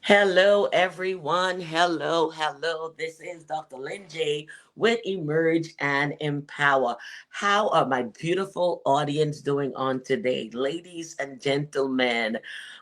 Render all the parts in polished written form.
Hello, everyone. Hello, hello. This is Dr. Lynn J with Emerge and Empower. How are my beautiful audience doing on today? Ladies and gentlemen,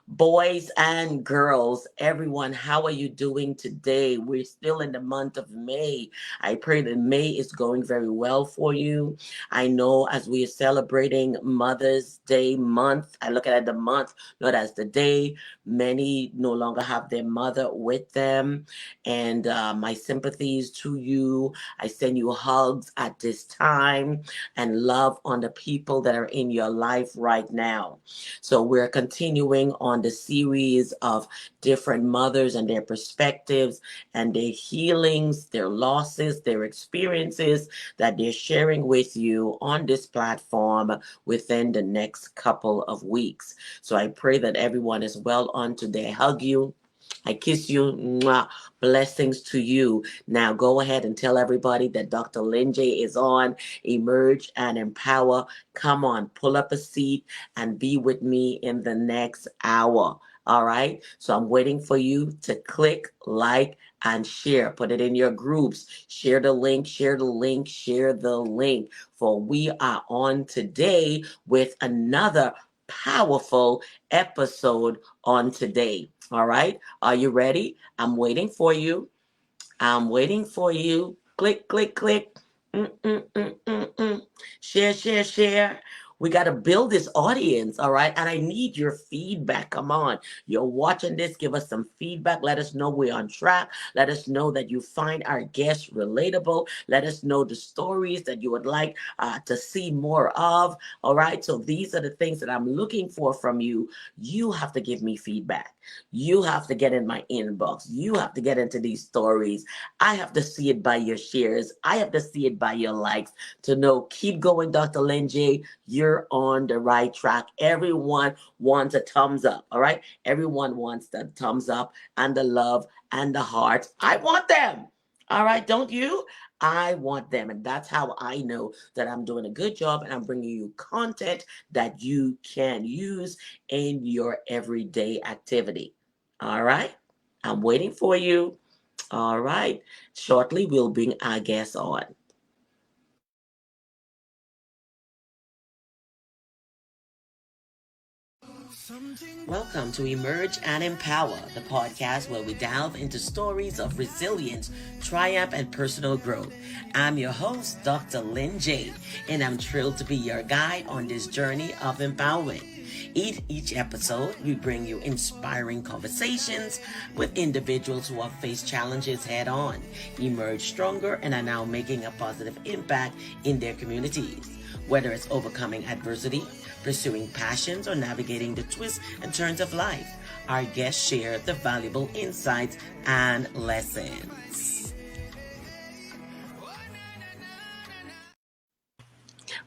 boys and girls, everyone, how are you doing today? We're still in the month of May. I pray that May is going very well for you. I know as we are celebrating Mother's Day month, I look at it the month, not as the day. Many no longer have their mother with them. And my sympathies to you. I send you hugs at this time and love on the people that are in your life right now. So we're continuing on the series of different mothers and their perspectives and their healings, their losses, their experiences that they're sharing with you on this platform within the next couple of weeks. So I pray that everyone is well on today. I hug you. I kiss you. Mwah. Blessings to you. Now go ahead and tell everybody that Dr. Lynn J is on Emerge and Empower. Come on, pull up a seat and be with me in the next hour. All right. So I'm waiting for you to click, like, and share. Put it in your groups. Share the link, share the link, share the link. For we are on today with another powerful episode on today. All right. Are you ready? I'm waiting for you. I'm waiting for you. Click, click, click. Share, share, share. We got to build this audience, all right? And I need your feedback. Come on. You're watching this. Give us some feedback. Let us know we're on track. Let us know that you find our guests relatable. Let us know the stories that you would like to see more of, all right? So these are the things that I'm looking for from you. You have to give me feedback. You have to get in my inbox. You have to get into these stories. I have to see it by your shares. I have to see it by your likes to know, keep going, Dr. Lynn J. You're on the right track. Everyone wants a thumbs up, all right? Everyone wants the thumbs up and the love and the hearts. I want them, all right? Don't you? I want them. And that's how I know that I'm doing a good job and I'm bringing you content that you can use in your everyday activity. All right? I'm waiting for you. All right. Shortly, we'll bring our guests on. Welcome to Emerge and Empower, the podcast where we delve into stories of resilience, triumph, and personal growth. I'm your host, Dr. Lynn J, and I'm thrilled to be your guide on this journey of empowerment. Each episode, we bring you inspiring conversations with individuals who have faced challenges head on, emerged stronger, and are now making a positive impact in their communities. Whether it's overcoming adversity, pursuing passions, or navigating the twists and turns of life, our guests share the valuable insights and lessons.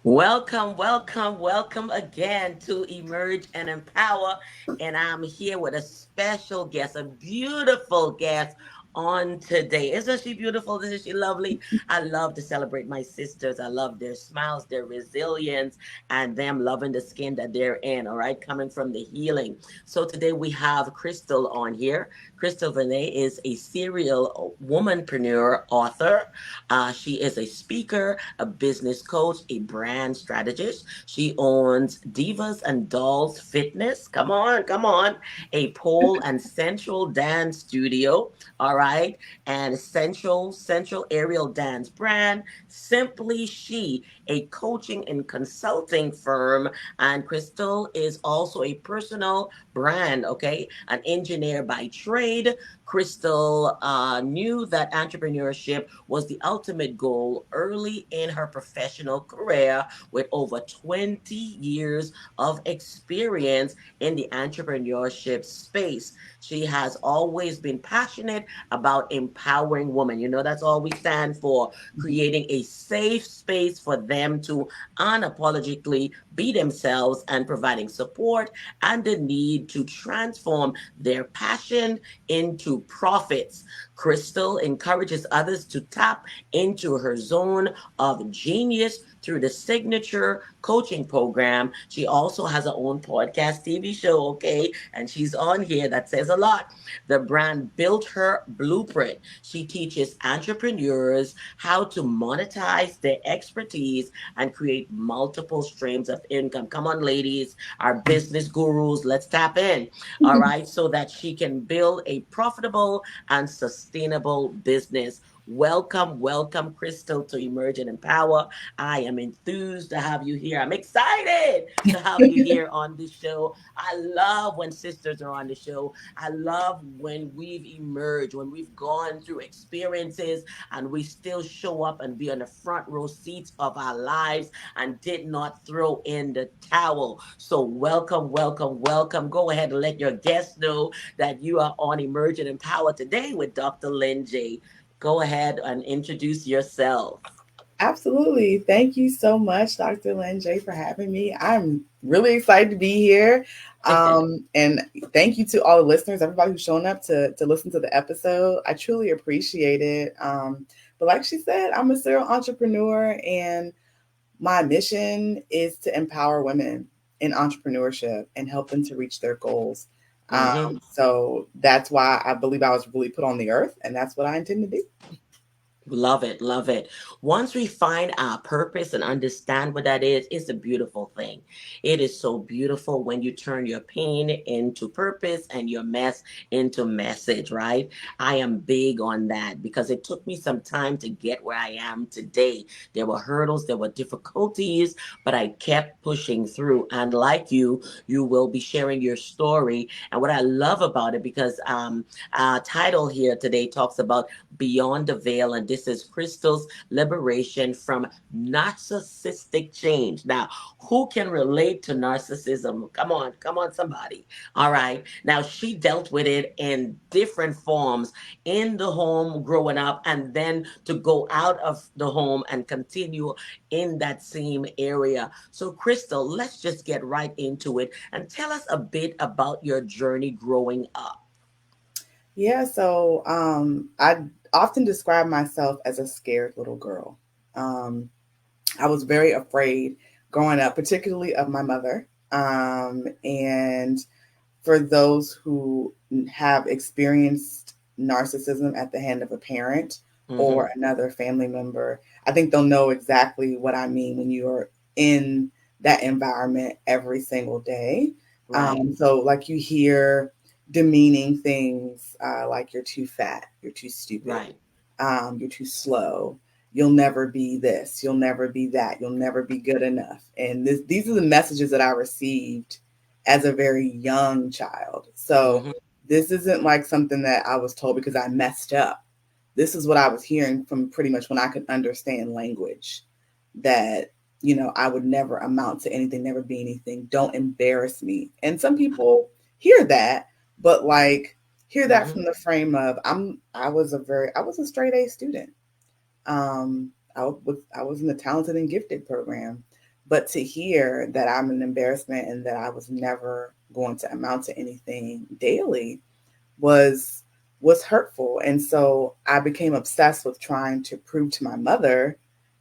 Welcome, welcome, welcome again to Emerge and Empower. And I'm here with a special guest, a beautiful guest on today. Isn't she beautiful? Isn't she lovely? I love to celebrate my sisters. I love their smiles, their resilience, and them loving the skin that they're in, all right? Coming from the healing. So today we have Krystal on here. Krystal Vinay is a serial womanpreneur author. She is a speaker, a business coach, a brand strategist. She owns Divas and Dolls Fitness. Come on, come on. A pole and central dance studio. All right. And Central Aerial Dance brand. Simply She, a coaching and consulting firm. And Krystal is also a personal brand, okay? An engineer by trade. Krystal knew that entrepreneurship was the ultimate goal early in her professional career with over 20 years of experience in the entrepreneurship space. She has always been passionate about empowering women. You know, that's all we stand for, creating a safe space for them to unapologetically be themselves and providing support and the need to transform their passion into profits. Krystal encourages others to tap into her zone of genius through the signature coaching program. She also has her own podcast TV show, okay? And she's on here. That says a lot. The brand built her blueprint. She teaches entrepreneurs how to monetize their expertise and create multiple streams of income. Come on, ladies, our business gurus, let's tap in. All right, so that she can build a profitable and sustainable business. Welcome, welcome, Crystal, to Emerge and Empower. I am enthused to have you here. I'm excited to have you here on the show. I love when sisters are on the show. I love when we've emerged, when we've gone through experiences and we still show up and be on the front row seats of our lives and did not throw in the towel. So, welcome, welcome, welcome. Go ahead and let your guests know that you are on Emerge and Empower today with Dr. Lynn J. Go ahead and introduce yourself. Absolutely. Thank you so much, Dr. Lynn J, for having me. I'm really excited to be here. And thank you to all the listeners, everybody who's shown up to listen to the episode. I truly appreciate it. But like she said, I'm a serial entrepreneur, and my mission is to empower women in entrepreneurship and help them to reach their goals. Mm-hmm. So that's why I believe I was really put on the earth, and that's what I intend to do. Love it, love it. Once we find our purpose and understand what that is, it's a beautiful thing. It is so beautiful when you turn your pain into purpose and your mess into message, right? I am big on that because it took me some time to get where I am today. There were hurdles, there were difficulties, but I kept pushing through. And like you will be sharing your story. And what I love about it, because our title here today talks about Beyond the Veil, and this is Krystal'S liberation from narcissistic change. Now, who can relate to narcissism? Come on, somebody. All right. Now, she dealt with it in different forms in the home growing up, and then to go out of the home and continue in that same area. So, Krystal, let's just get right into it and tell us a bit about your journey growing up. Yeah, so I often describe myself as a scared little girl. Um, I was very afraid growing up, particularly of my mother. And for those who have experienced narcissism at the hand of a parent Mm-hmm. or another family member, I think they'll know exactly what I mean when you're in that environment every single day. Right, So, like, you hear demeaning things like you're too fat, you're too stupid, right. you're too slow, you'll never be this, you'll never be that, you'll never be good enough. And these are the messages that I received as a very young child. So Mm-hmm. this isn't like something that I was told because I messed up. This is what I was hearing from pretty much when I could understand language, that, I would never amount to anything, never be anything. Don't embarrass me. And some people hear that, but like hear that Mm-hmm. from the frame of I was a straight A student. I was in the talented and gifted program, but to hear that I'm an embarrassment and that I was never going to amount to anything daily was was hurtful. And so I became obsessed with trying to prove to my mother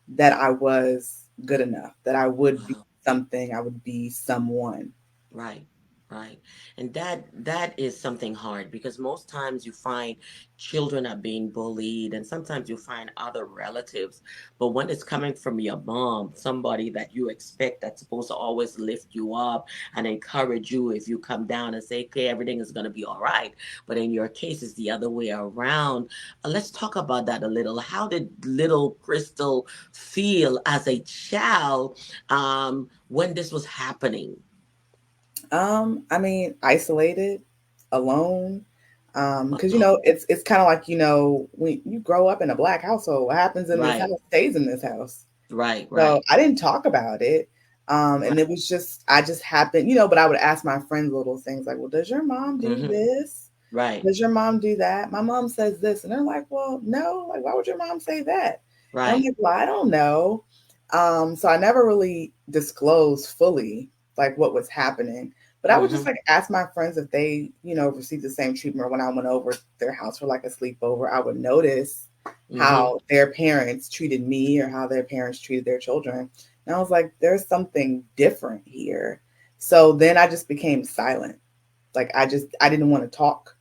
that I was good enough, that I would be Wow. something, I would be someone. Right, right. And that is something hard because most times you find children are being bullied and sometimes you find other relatives. But when it's coming from your mom, somebody that you expect that's supposed to always lift you up and encourage you if you come down and say, okay, everything is gonna be all right. But in your case, it's the other way around. Let's talk about that a little. How did little Krystal feel as a child when this was happening? I mean, isolated, alone. Because Uh-oh. it's kind of like, when you grow up in a black household, what happens in this house Right, stays in this house. right, So right, I didn't talk about it. And right. it was just I just happened, but I would ask my friends little things like, well, does your mom do Mm-hmm. this? Right, Does your mom do that? My mom says this. And they're like, well, no, like, why would your mom say that? And I'm right. like, well, I don't know. So I never really disclosed fully like what was happening. But I would just Mm-hmm. like ask my friends if they, received the same treatment. Or when I went over their house for like a sleepover, I would notice Mm-hmm. how their parents treated me or how their parents treated their children. And I was like, there's something different here. So then I just became silent. Like I didn't want to talk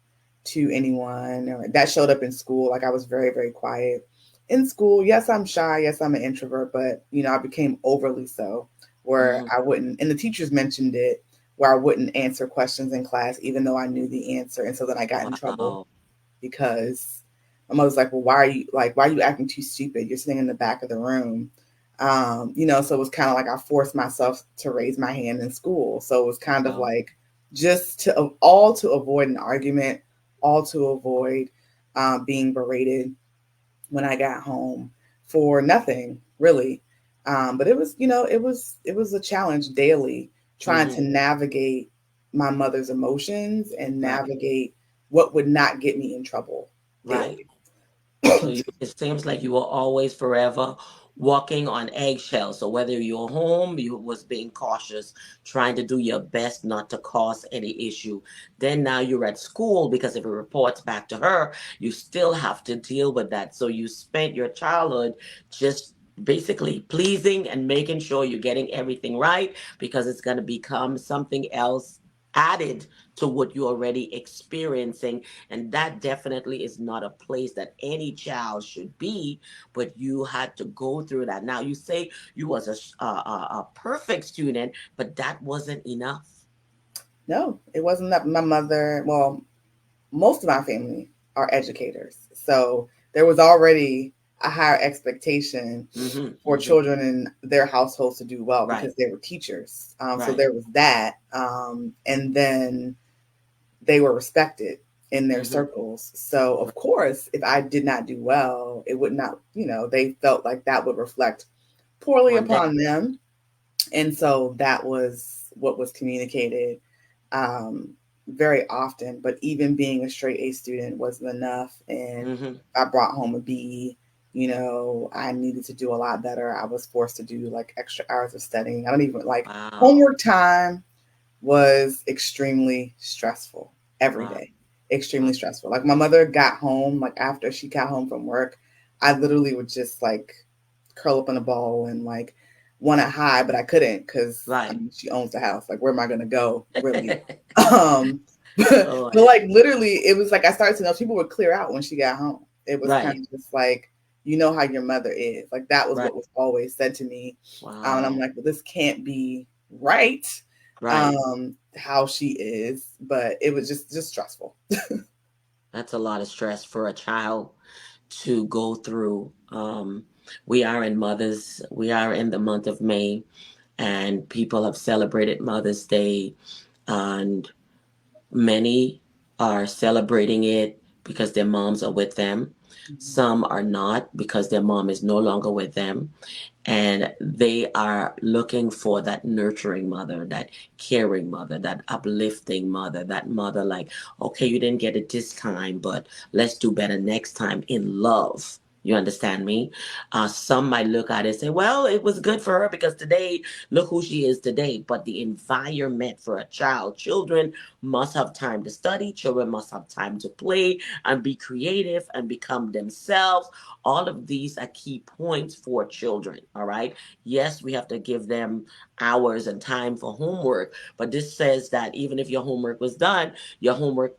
to anyone. Or that showed up in school. Like I was very, very quiet. In school, yes, I'm shy. Yes, I'm an introvert, but I became overly so, where Mm-hmm. I wouldn't, and the teachers mentioned it, where I wouldn't answer questions in class, even though I knew the answer. And so then I got in trouble Wow. because my mother's like, well, why are you acting too stupid? You're sitting in the back of the room. So it was kind of like I forced myself to raise my hand in school. So it was kind of Wow. like just all to avoid an argument, all to avoid being berated when I got home for nothing really. But it was a challenge daily trying Mm-hmm. to navigate my mother's emotions and Right. navigate what would not get me in trouble Right. daily. So it seems like you were always forever walking on eggshells. So whether you're home, you was being cautious, trying to do your best not to cause any issue. Then now you're at school because if it reports back to her, you still have to deal with that. So you spent your childhood just basically pleasing and making sure you're getting everything right because it's going to become something else added to what you're already experiencing, and that definitely is not a place that any child should be, but you had to go through that. Now you say you was a perfect student, but that wasn't enough. No, it wasn't that my mother, well, most of my family are educators. So there was already a higher expectation Mm-hmm, for mm-hmm. children in their households to do well Right, because they were teachers. So right. there was that. And then they were respected in their Mm-hmm. circles. So, of Right. course, if I did not do well, it would not, they felt like that would reflect poorly On them. upon them. And so that was what was communicated um, very often. But even being a straight A student wasn't enough. And Mm-hmm. I brought home a B. I needed to do a lot better. I was forced to do like extra hours of studying. I don't even like Wow. homework time was extremely stressful every Wow. day. Extremely Wow. stressful. Like my mother got home, like after she got home from work, I literally would just like curl up in a ball and like want to hide, but I couldn't because I Right. mean she owns the house. Like where am I gonna go, really? Um, but, Lord. but like literally, it was like I started to know people would clear out when she got home. It was kind Right. of just like you know how your mother is. Like that was Right. what was always said to me, and I'm Wow. like, well, this can't be right Right. how she is, but it was just stressful. That's a lot of stress for a child to go through. We are in the month of May, and people have celebrated Mother's Day, and many are celebrating it because their moms are with them. Mhm. Some are not because their mom is no longer with them, and they are looking for that nurturing mother, that caring mother, that uplifting mother, that mother like, okay, you didn't get it this time, but let's do better next time in love. You understand me? Some might look at it and say, well, it was good for her because today, look who she is today. But the environment for a child, children must have time to study, children must have time to play and be creative and become themselves. All of these are key points for children. All right. Yes, we have to give them hours and time for homework, but this says that even if your homework was done, your homework,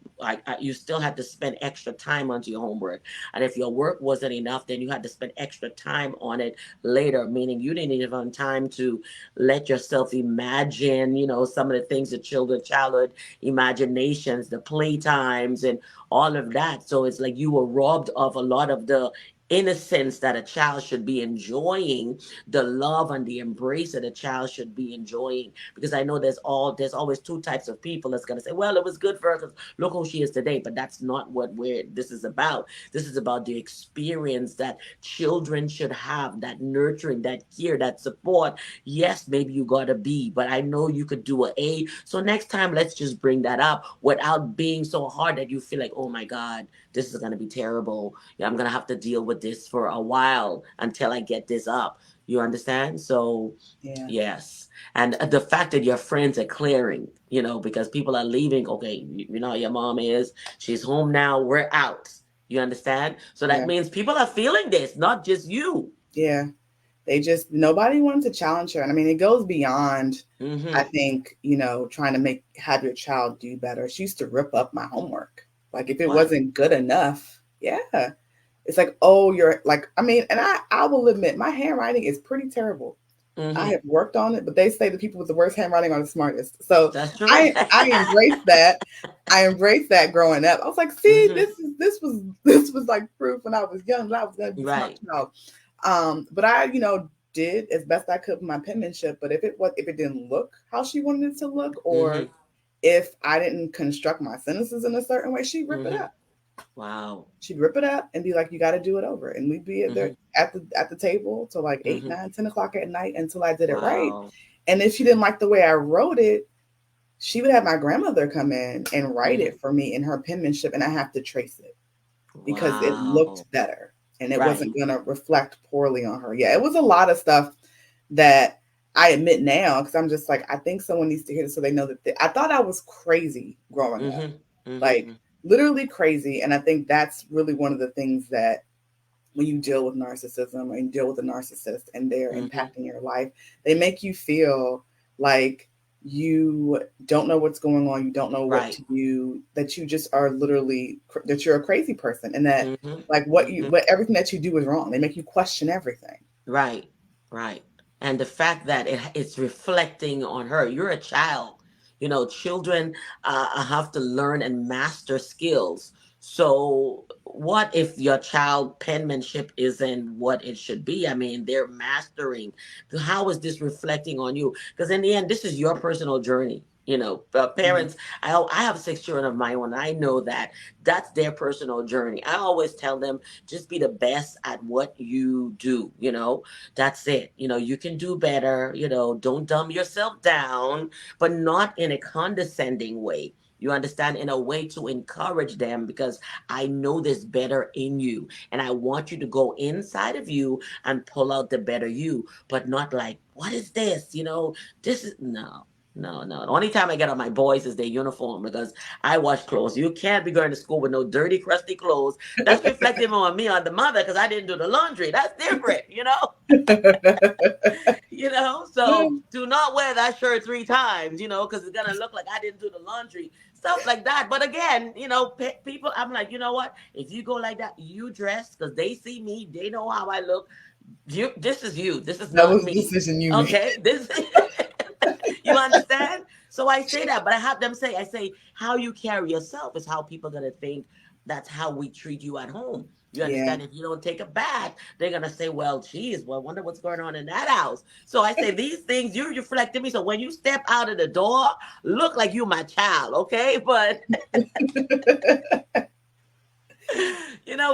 you still had to spend extra time onto your homework. And if your work wasn't enough, then you had to spend extra time on it later, meaning you didn't even have time to let yourself imagine, some of the things that childhood imaginations, the playtimes, and all of that. So it's like you were robbed of a lot of the innocence that a child should be enjoying, the love and the embrace that a child should be enjoying. Because I know there's always two types of people that's gonna say, well, it was good for her because look who she is today. But that's not what we're this is about. This is about the experience that children should have, that nurturing, that care, that support. Yes, maybe you got a B, but I know you could do an A. So next time, let's just bring that up without being so hard that you feel like, oh my God, this is gonna be terrible. Yeah, I'm gonna have to deal with this for a while until I get this up. You understand? So Yeah, yes. And the fact that your friends are clearing, because people are leaving, okay, you know how your mom is, she's home now, we're out. You understand? So that yeah, means people are feeling this, not just you. yeah. They just, nobody wanted to challenge her. And I mean, it goes beyond, I Mm-hmm. think, trying to have your child do better. She used to rip up my homework. Like if it What? wasn't good enough, yeah. It's like, oh, you're like, I mean, and I will admit my handwriting is pretty terrible. I Mm-hmm. have worked on it, but they say the people with the worst handwriting are the smartest. So That's true. I embrace that. I embraced that growing up. I was like, see, Mm-hmm. this was like proof when I was young that I was gonna be a smart Right. child. But I, did as best I could with my penmanship. But if it didn't look how she wanted it to look, or Mm-hmm. if I didn't construct my sentences in a certain way, she'd rip it Mm-hmm. up. Wow. She'd rip it up and be like, "You got to do it over." And we'd be Mm-hmm. at the table till like 8, Mm-hmm. 9, 10 o'clock at night until I did it right. Wow. And if she didn't like the way I wrote it, she would have my grandmother come in and write Mm-hmm. it for me in her penmanship, and I have to trace it because it looked Wow. better and it Right. wasn't going to reflect poorly on her. Yeah, it was a lot of stuff that I admit now because I'm just like, I think someone needs to hear this so they know that I thought I was crazy growing up, Mm-hmm. Mm-hmm. like literally crazy. And I think that's really one of the things that when you deal with narcissism and deal with a narcissist and they're Mm-hmm. impacting your life, they make you feel like you don't know what's going on, you don't know what Right. to do, that you just are literally that you're a crazy person, and that Mm-hmm. like Mm-hmm. what everything that you do is wrong. They make you question everything. Right, right. And the fact that it's reflecting on her. You're a child. Children have to learn and master skills. So, what if your child penmanship isn't what it should be? I mean, they're mastering. How is this reflecting on you? Because in the end, this is your personal journey. Mhm. Parents. I have 6 children of my own. I know that that's their personal journey. I always tell them just be the best at what you do. That's it. You can do better. Don't dumb yourself down, but not in a condescending way. You understand, in a way to encourage them, because I know there's better in you and I want you to go inside of you and pull out the better you, but not like, what is this? This is no. No, no. The only time I get on my boys is their uniform because I wash clothes. You can't be going to school with no dirty, crusty clothes. That's reflective on me, on the mother, because I didn't do the laundry. That's different. So do not wear that shirt 3 times, because it's gonna look like I didn't do the laundry, stuff like that. But again, people, I'm like, you know what? If you go like that, you dress because they see me, they know how I look. This is you. This is That not was a me. decision you made. Okay, this. You understand? So I say that, but I have them say, I say, how you carry yourself is how people gonna think. That's how we treat you at home. You Yeah. understand? If you don't take a bath, they're gonna say, "Well, geez, well, I wonder what's going on in that house." So I say these things you reflect in me. So when you step out of the door, look like you my child, okay? But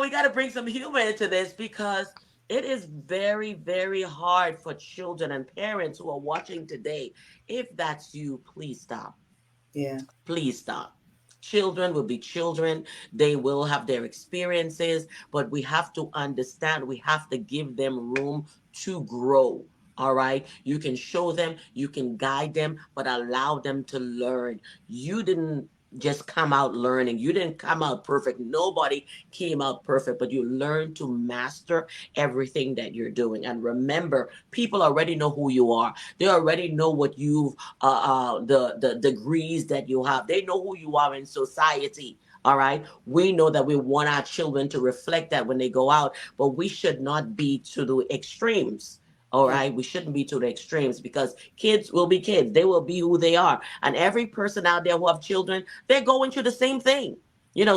we got to bring some humor into this because it is very, very hard for children and parents who are watching today. If that's you, please stop. Yeah. Please stop. Children will be children. They will have their experiences, but we have to understand, we have to give them room to grow. All right. You can show them, you can guide them, but allow them to learn. You didn't just come out learning. You didn't come out perfect. Nobody came out perfect, but you learn to master everything that you're doing. And remember, people already know who you are. They already know what you've the degrees that you have. They know who you are in society. All right. We know that we want our children to reflect that when they go out, but we should not be to the extremes. All Yeah. right. We shouldn't be to the extremes because kids will be kids. They will be who they are. And every person out there who have children, they're going through the same thing.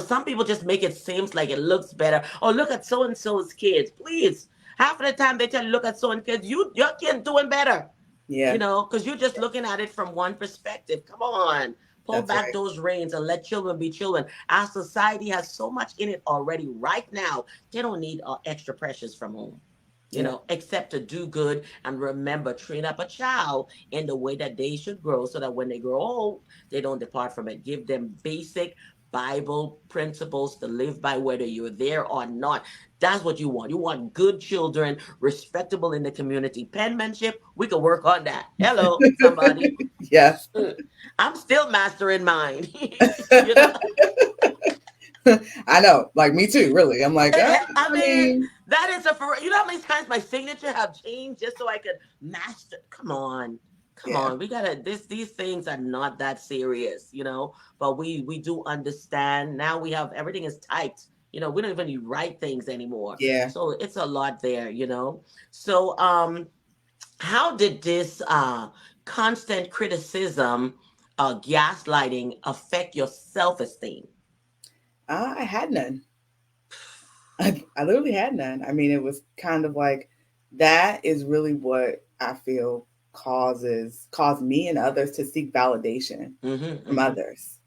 Some people just make it seems like it looks better. Oh, look at so and so's kids. Please. Half of the time they tell you, look at so and kids. Your kid doing better, Yeah. because you're just looking at it from one perspective. Come on, pull That's back right. those reins and let children be children. Our society has so much in it already right now. They don't need extra pressures from home. Yeah. Except to do good and remember, train up a child in the way that they should grow so that when they grow old, they don't depart from it. Give them basic Bible principles to live by, whether you're there or not. That's what you want. You want good children, respectable in the community. Penmanship, we can work on that. Hello, somebody. Yes. I'm still mastering mine. you know, I know. Like me too, really. I'm like, I I mean, mean, That is a for you know how many times my signature have changed just so I could master. Come on, come Yeah. on. We gotta. These things are not that serious, But we do understand now. We have everything is typed. We don't even write things anymore. Yeah. So it's a lot there. So how did this constant criticism, gaslighting affect your self esteem? I had none. I literally had none. I mean, it was kind of like that is really what I feel caused me and others to seek validation Mm-hmm. from Mm-hmm. others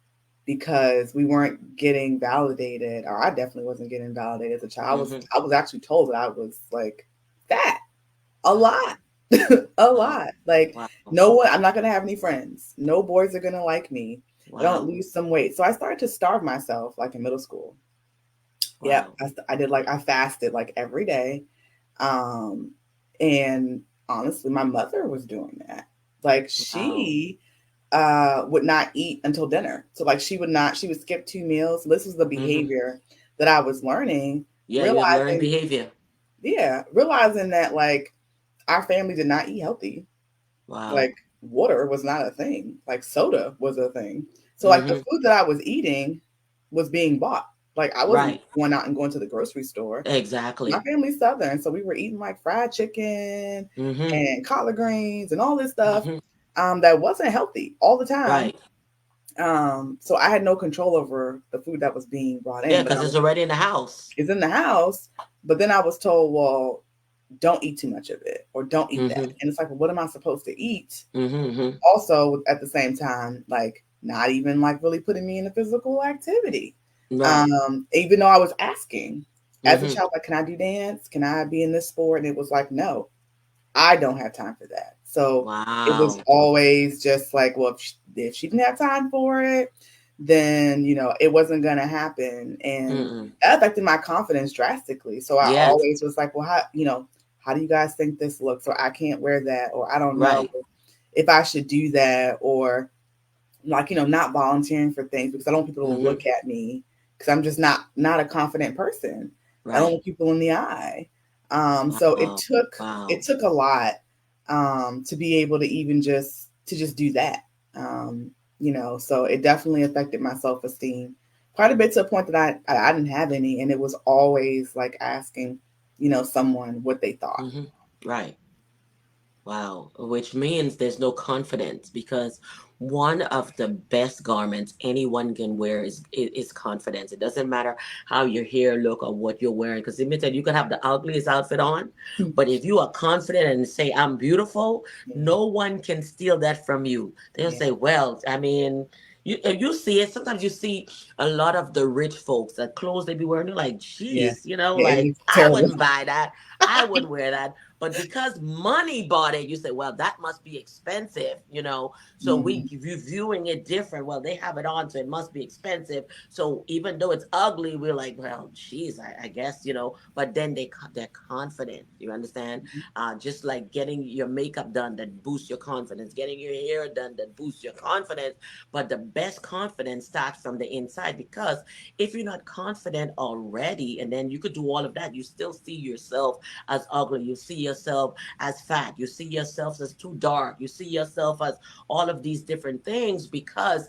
because we weren't getting validated, or I definitely wasn't getting validated as a child. Mm-hmm. I was actually told that I was like fat a lot. A Wow. lot. Like Wow. no one I'm not gonna have any friends. No boys are gonna like me. I don't Wow. lose some weight. So I started to starve myself like in middle school. Yep, Wow. I did like I fasted like every day, um, and honestly, my mother was doing that. Like Wow. she would not eat until dinner. So like she would skip 2 meals. This was the Mm-hmm. behavior that I was learning, Yeah, you had learned realizing behavior. realizing that like our family did not eat healthy. Like Wow. water was not a thing. Like soda was a thing. So like the Mm-hmm. food that I was eating was being bought. Like I wasn't Right. going out and going to the grocery store. My Exactly. family's Southern, so we were eating like fried chicken Mm-hmm. and collard greens and all this stuff Mm-hmm. that wasn't healthy all the time. Right. So I had no control over the food that was being brought Yeah, in, but because it's already in the house. it's in the house. But then I was told, well, don't eat too much of it or don't eat that. Mm-hmm. And it's like, well, what am I supposed to eat? Mm-hmm. Also, at the same time, like not even like really putting me in a physical activity. Right. Even though I was asking as a Mm-hmm. child, like, can I do dance? Can I be in this sport? And it was like, no, I don't have time for that. So it was Wow. always just like, well, if she didn't have time for it, then it wasn't gonna happen, and Mm-mm. that affected my confidence drastically. So I Yes. always was like, well, how do you guys think this looks? Or I can't wear that, or I don't know Right. if I should do that, or like not volunteering for things because I don't want people to Mm-hmm. look at me because I'm just not a confident person. I don't Right. look people in the eye. So Wow. it Wow. took a lot to be able to even just do that. Um, so it definitely affected my self esteem quite a bit to a point that I didn't have any, and it was always like asking someone what they thought. Mm-hmm. Right. Wow, which means there's no confidence because one of the best garments anyone can wear is confidence. It doesn't matter how your hair look or what you're wearing. Because limited, you can have the ugliest outfit on, but if you are confident and say I'm beautiful, Yeah, no one can steal that from you. They'll yeah, say, "Well, I mean." You see it sometimes. You see a lot of the rich folks that clothes they be wearing. You're like, yeah, geez, yeah. It like was I terrible. wouldn't buy that. I wouldn't wear that. But because money bought it, you say, well, that must be expensive. So we Hmm. viewing it different. Well, they have it on, so it must be expensive. So even though it's ugly, we're like, well, geez, I guess. But then they're confident. You understand? Just like getting your makeup done that boosts your confidence, getting your hair done that boosts your confidence. But the best confidence starts from the inside because if you're not confident already, and then you could do all of that, you still see yourself as ugly. You see yourself as fat. You see yourself as too dark. You see yourself as all of these different things because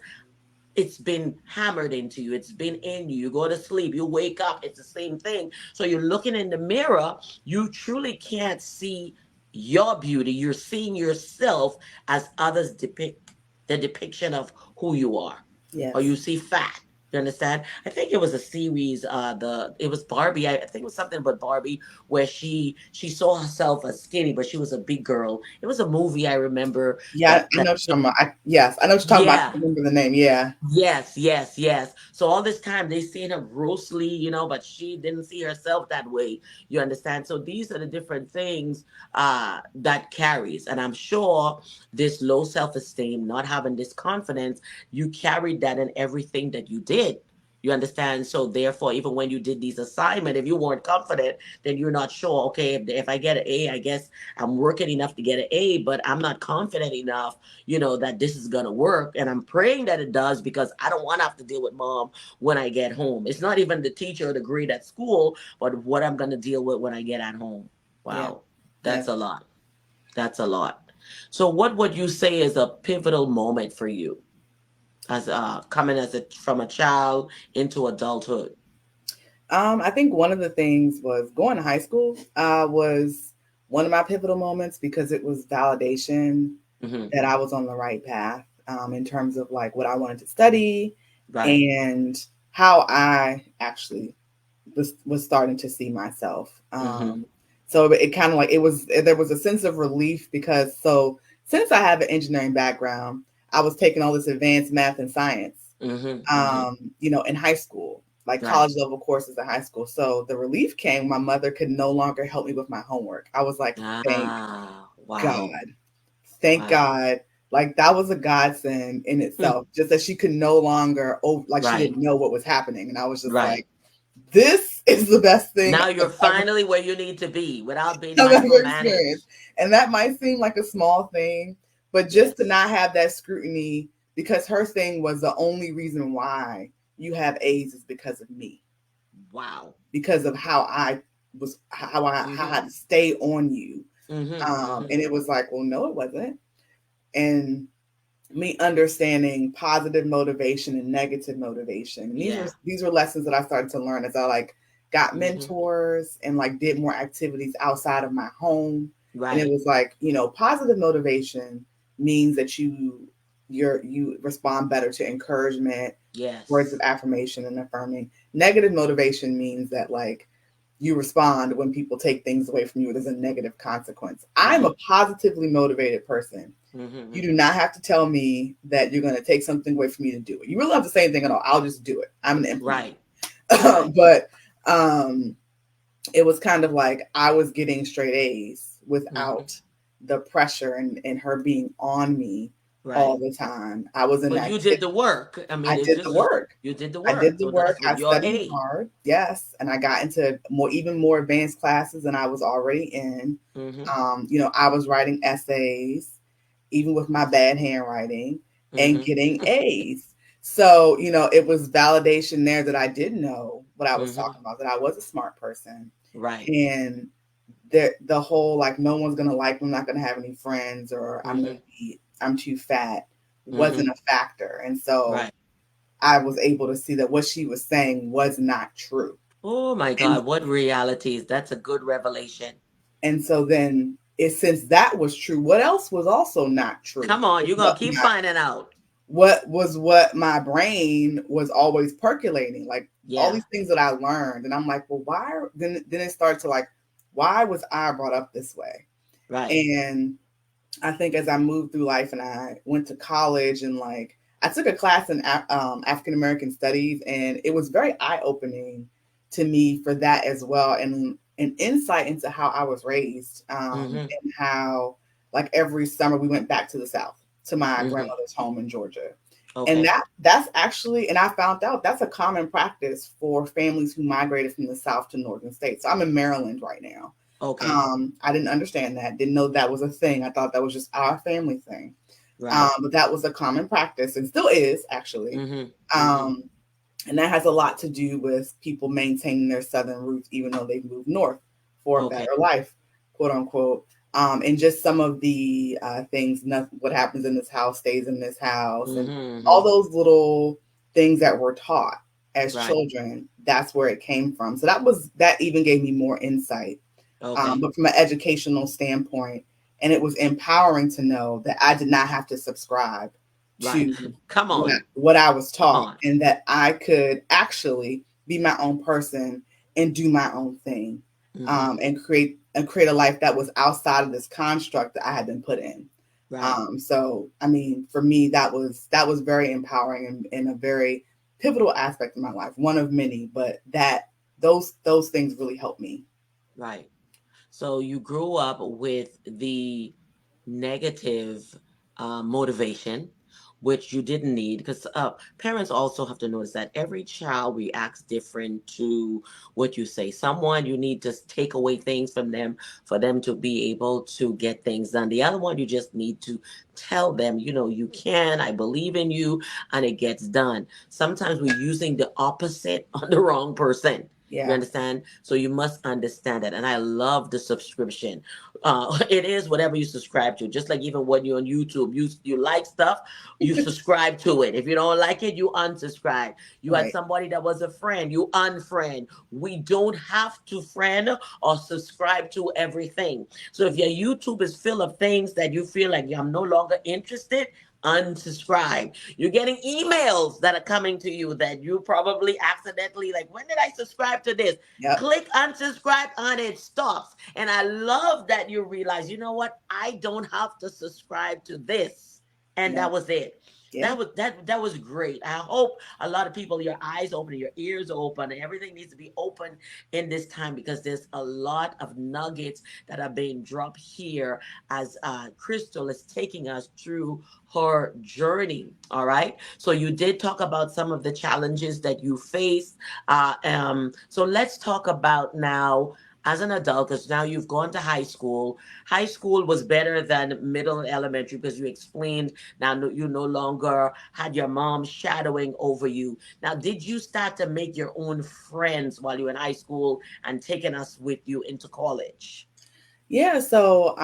it's been hammered into you. It's been in you. You go to sleep, you wake up, it's the same thing. So you're looking in the mirror, you truly can't see your beauty. You're seeing yourself as others depict the depiction of who you are. Or Yes. you see fat. You understand? I think it was a series. It was Barbie. I think it was something about Barbie where she saw herself as skinny, but she was a big girl. It was a movie I remember Yeah, that I know what you're talking about. Yes, I know what you're talking about. I yeah. can't remember the name. Yeah. Yes, yes, yes. So all this time they seen her grossly, but she didn't see herself that way. You understand? So these are the different things that carries. And I'm sure this low self-esteem, not having this confidence, you carried that in everything that you did. You understand? So therefore, even when you did these assignment, if you weren't confident, then you're not sure. Okay, if I get an A, I guess I'm working enough to get an A, but I'm not confident enough, that this is gonna work. And I'm praying that it does because I don't want to have to deal with mom when I get home. It's not even the teacher or the grade at school, but what I'm gonna deal with when I get at home. Yeah. Wow, that's Yes. a lot. That's a lot. So, what would you say is a pivotal moment for you as coming as from a child into adulthood? I think one of the things was going to high school was one of my pivotal moments because it was validation Hmm. that I was on the right path in terms of like what I wanted to study Right. and how I actually was starting to see myself. Hmm. So it kind of like there was a sense of relief because since I have an engineering background, I was taking all this advanced math and science, Hmm. Hmm. in high school, like Right. college level courses in high school. So the relief came, my mother could no longer help me with my homework. I was like, thank Ah, God, wow. thank Wow. God. Like that was a godsend in Hmm. itself, just that she could no longer, like she Right. didn't know what was happening. And I was just Right. like, this is the best thing Now you're I've ever finally where you need to be without being I've ever micromanaged. experienced. And that might seem like a small thing, but just to Yes. not have that scrutiny, because her thing was the only reason why you have A's is because of me, Wow. because of how I Hmm. had to stay on you. Hmm. Hmm. And it was like, well, no, it wasn't. And me understanding positive motivation and negative motivation. And Yeah. these were lessons that I started to learn as I like got Hmm. mentors and like did more activities outside of my home. And it Right. was like, positive motivation means that you respond better to encouragement, words of Yes. affirmation and affirming. Negative motivation means that like you respond when people take things away from you. There's a negative consequence. I'm a Right. positively motivated person. Hmm. You do Hmm. not have to tell me that you're going to take something away from me to do it. You really don't have to say anything at all. I'll just do it. I'm going to implement Right. it. Right. But um, it was kind of like I was getting straight A's Hmm. without the pressure and her being on me all Right. the time. I was in But that you did the work. I I mean, it's did the just work. you did the I did work. the So work. that's I with your studied A. hard. Yes, and I got into even more advanced classes than I was already in. Hmm. I was writing essays, even with my bad handwriting, and Hmm. getting A's. So, it was validation there that I did know what I was Hmm. talking about, that I was a smart person. Right. And the whole like no one's gonna like me, I'm not gonna have any friends, or Hmm. I'm too fat wasn't Hmm. a factor. And so Right. I was able to see that what she was saying was not true. Oh my And God, what realities? That's a good revelation. so then since that was true, what else was also not true? Come on, Was you're gonna keep finding out. what my brain was always percolating, like all Yeah. these things that I learned. And I'm like, well, then it started to like, why was I brought up this way? Right. And I think as I moved through life and I went to college, and like I took a class in African American studies, and it was very eye opening to me for that as well, and an insight into how I was raised, Hmm. and how like every summer we went back to the South, to my Hmm. grandmother's home in Georgia. And Okay. that's actually, and I found out that's a common practice for families who migrated from the South to northern states. So I'm in Maryland right now. Okay. I didn't understand that, didn't know that was a thing. I thought that was just our family thing. Right. But that was a common practice and still is actually. Hmm. Hmm. Um, and that has a lot to do with people maintaining their southern roots, even though they've moved north for a Okay. better life, quote unquote. And just some of the things, what happens in this house stays in this house, and all Hmm. those little things that we're taught as Right. children. That's where it came from. So that even gave me more insight, Okay. but from an educational standpoint. And it was empowering to know that I did not have to subscribe Right. to Come on. what I was Come taught, on. and that I could actually be my own person and do my own thing, Hmm. and create a life that was outside of this construct that I had been put in. Right. So I mean, for me, that was very empowering, and a very pivotal aspect of my life, one of many, but those things really helped me. Right. So you grew up with the negative motivation. which you didn't need, because parents also have to notice that every child reacts different to what you say. Someone, you need to take away things from them for them to be able to get things done. The other one, you just need to tell them, you can, I believe in you, and it gets done. Sometimes we're using the opposite on the wrong person. You Yeah. understand? So you must understand that. And I love the subscription. It is whatever you subscribe to. Just like even when you're on YouTube, you like stuff, you subscribe to it. If you don't like it, you unsubscribe. You had Right. somebody that was a friend, you unfriend. We don't have to friend or subscribe to everything. So if your YouTube is full of things that you feel like I'm no longer interested, unsubscribe. You're getting emails that are coming to you that you probably accidentally, like, when did I subscribe to this? Yep. Click unsubscribe and it stops. And I love that you realize, you know what? I don't have to subscribe to this. And Yeah. that was it. Yeah. That was great. I hope a lot of people, your eyes open, your ears open, and everything needs to be open in this time, because there's a lot of nuggets that are being dropped here as Crystal is taking us through her journey. All right. So you did talk about some of the challenges that you faced. So let's talk about now as an adult, because now you've gone to high school. High school was better than middle and elementary, because you explained now you no longer had your mom shadowing over you. Now, did you start to make your own friends while you were in high school and taking us with you into college? Yeah, so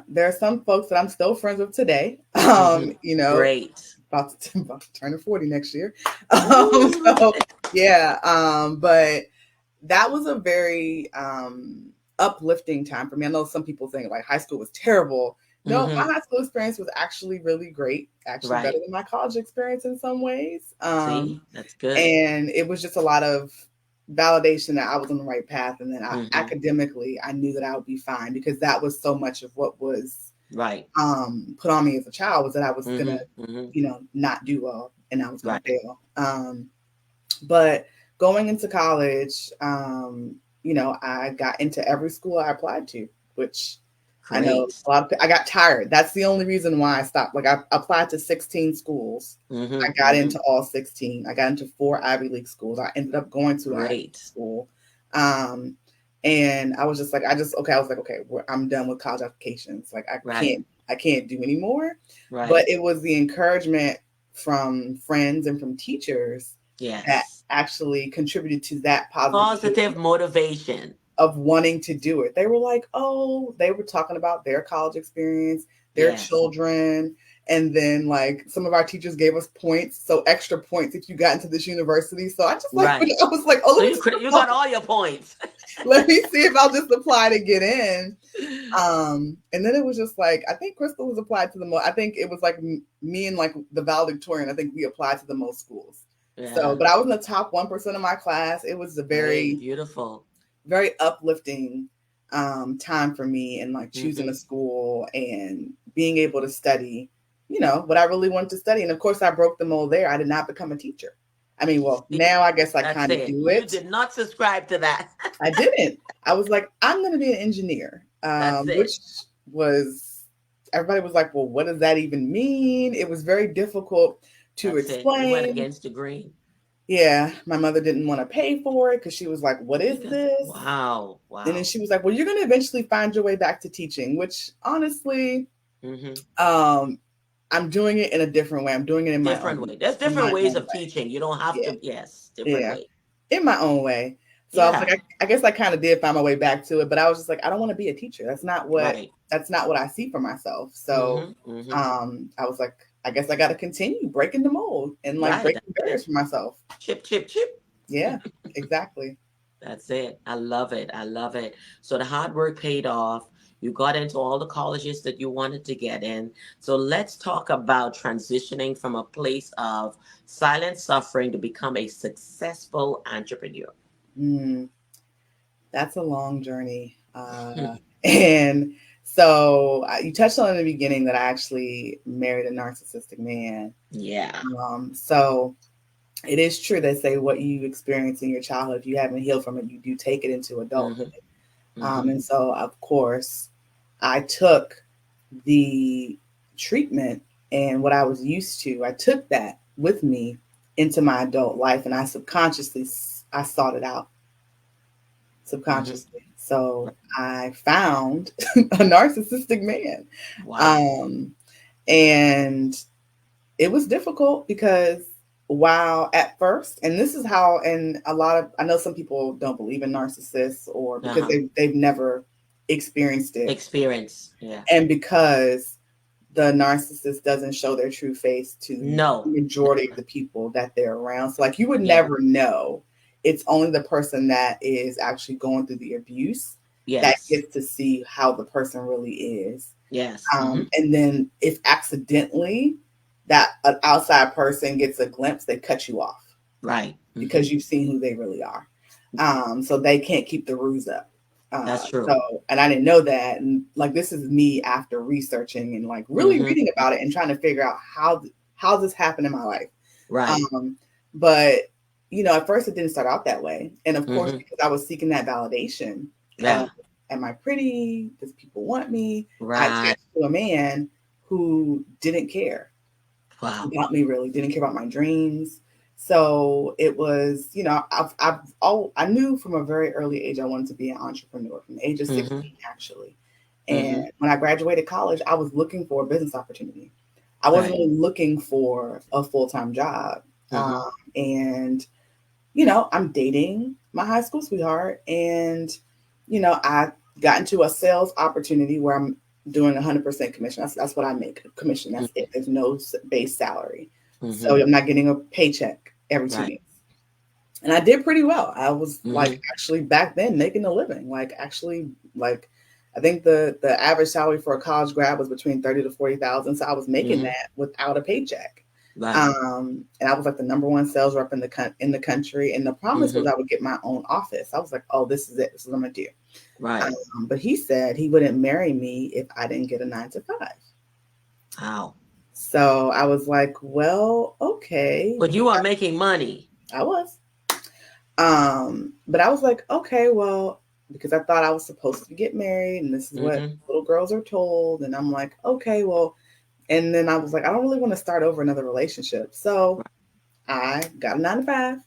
there are some folks that I'm still friends with today. Mm-hmm. You know, Great. about to turn 40 next year. Ooh. So yeah, but that was a very uplifting time for me. I know some people think like high school was terrible. No, my Mm-hmm. high school experience was actually really great, actually better Right. than my college experience in some ways. See, that's good. And it was just a lot of validation that I was on the right path. And then Mm-hmm. academically, I knew that I would be fine because that was so much of what was Right. put on me as a child, was that I was gonna, Mm-hmm. Mm-hmm. not do well and I was gonna Right. fail. But going into college, I got into every school I applied to, which I know Great. a lot of I got tired. That's the only reason why I stopped. Like I applied to 16 schools. I Mm-hmm. got Mm-hmm. into all 16. I got into 4 Ivy League schools. I ended up going to an Ivy League Great. school. Um, and I was just like, I was like, okay, I'm done with college applications. Like Right. I can't do anymore. But Right. it was the encouragement from friends and from teachers that Yes. actually contributed to that positive Positive motivation. of wanting to do it. They were like, oh, they were talking about their college experience, their Yes. children. And then like some of our teachers gave us points, so extra points if you got into this university. So I just like Right. I was like, oh, So you got all your points. let me see if I'll just apply to get in. And then it was just like I think Crystal was applied to the most. I think it was like me and like the valedictorian. I think we applied to the most schools. So, Yeah. but I was in the top 1% of my class. It was a Hey, very beautiful. very uplifting time for me, and like choosing a Mm-hmm. school and being able to study, what I really wanted to study. And of course, I broke the mold there. I did not become a teacher. I mean, well, See, now I guess I that's kind of it. do You it. did not subscribe to that. I didn't. I was like, I'm going to be an engineer, That's which it. was, everybody was like, well, what does that even mean? It was very difficult to That's it. You went explain. against the grain. Yeah, my mother didn't want to pay for it because she was like, what is Because this? wow, And then wow. she was like, well, you're going to eventually find your way back to teaching, which honestly, Mm-hmm. um, I'm doing it in a different way. I'm doing it Different way. There's in different my ways own of way. teaching. You don't have Yeah. to. Yes, different Yeah. way. In my own way. So I was like, Yeah. I guess I kind of did find my way back to it, but I was just like, I don't want to be a teacher. Right. That's not what I see for myself. So, Mm-hmm. Mm-hmm. I was like, I guess I got to continue breaking the mold and like Right. breaking That's barriers it. for myself. Chip, chip, chip. Yeah, exactly. That's it. I love it. I love it. So the hard work paid off. You got into all the colleges that you wanted to get in. So let's talk about transitioning from a place of silent suffering to become a successful entrepreneur. Mm, that's a long journey. And so you touched on in the beginning that I actually married a narcissistic man. Yeah. So it is true. They say what you experience in your childhood, if you haven't healed from it, you do take it into adulthood. Mm-hmm. Mm-hmm. And so, of course, I took the treatment and what I was used to, I took that with me into my adult life, and I subconsciously I sought it out Hmm. subconsciously. So I found a narcissistic man. Wow. Um, and it was difficult because while at first, and this is how, and a lot of, I know some people don't believe in narcissists or because Uh-huh. they've never experienced it. Experience. Yeah. And because the narcissist doesn't show their true face to the No. majority of Never. the people that they're around. So like you would Yeah. never know. It's only the person that is actually going through the abuse that Yes. gets to see how the person really is. Yes. Hmm. And then if accidentally that an outside person gets a glimpse, they cut you off Right. Hmm. because you've seen who they really are. So they can't keep the ruse up. That's true. So, and I didn't know that. And like, this is me after researching and like really Hmm. reading about it and trying to figure out how this happened in my life. Right. Um, but at first it didn't start out that way. And of course, Hmm. because I was seeking that validation of, Yeah. am I pretty? Does people want me? I Right. attached to a man who didn't care Wow. about me, really didn't care about my dreams. So it was, I knew from a very early age I wanted to be an entrepreneur from the age of Hmm. 16 actually. And Hmm. when I graduated college, I was looking for a business opportunity. I wasn't Right. really looking for a full-time job. Hmm. And I'm dating my high school sweetheart, and I got into a sales opportunity where I'm doing 100% commission. That's what I make, commission. That's it. There's no base salary, so Hmm. I'm not getting a paycheck every two Right. weeks. And I did pretty well. I was like Hmm. actually back then making a living. Like actually, like I think the average salary for a college grad was between 30 to 40,000. So I was making Hmm. that without a paycheck. Right. And I was like the number one sales rep in the country. And the promise was Hmm. I would get my own office. I was like, oh, this is it. This is what I'm gonna do. Right. But he said he wouldn't marry me if I didn't get a 9 to 5. Wow. So I was like, well, okay. But you are making money. I was. But I was like, okay, well, because I thought I was supposed to get married and this is what Hmm. little girls are told. And I'm like, okay, well, and then I was like, I don't really want to start over another relationship. So Right. I got a 9 to 5.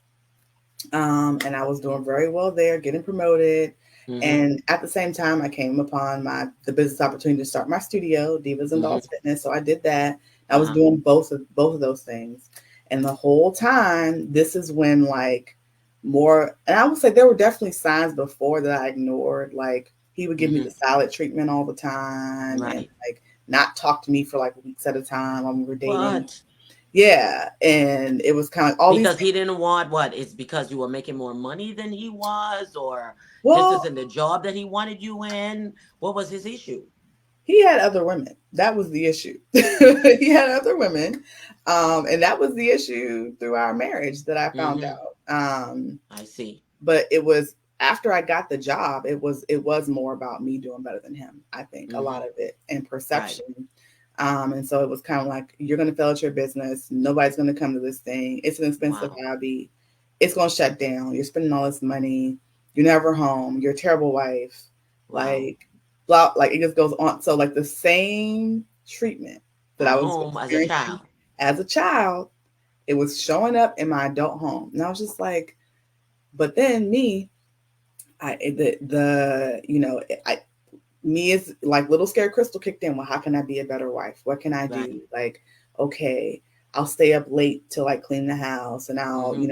And I was doing very well there, getting promoted. Hmm. And at the same time, I came upon the business opportunity to start my studio, Divas and Hmm. Dolls Fitness. So I did that. I was Uh-huh. doing both of those things. And the whole time, this is when like more, and I would say there were definitely signs before that I ignored. Like he would give me Hmm. the silent treatment all the time and Right. like not talk to me for like weeks at a time when we were dating. What? Yeah. And it was kind of all these Because things. he didn't want what? It's because you were making more money than he was, or this Well, isn't the job that he wanted you in? What was his issue? he had other women. That was the issue. He had other women. And that was the issue through our marriage that I found Hmm. out. I see. But it was after I got the job, it was more about me doing better than him, I think, a lot Hmm. of it, and Right. perception. And so it was kind of like, you're gonna fail at your business, nobody's gonna come to this thing, it's an expensive Wow. hobby, it's gonna shut down, you're spending all this money, you're never home, you're a terrible wife, Wow. like blah, like it just goes on. So like the same treatment that I At was home as a experiencing child. as a child, it was showing up in my adult home. And I was just like, but then me, I the I me is like little scared Crystal kicked in. Well, how can I be a better wife? What can I do? Right. Like, okay, I'll stay up late to like clean the house, and I'll Hmm.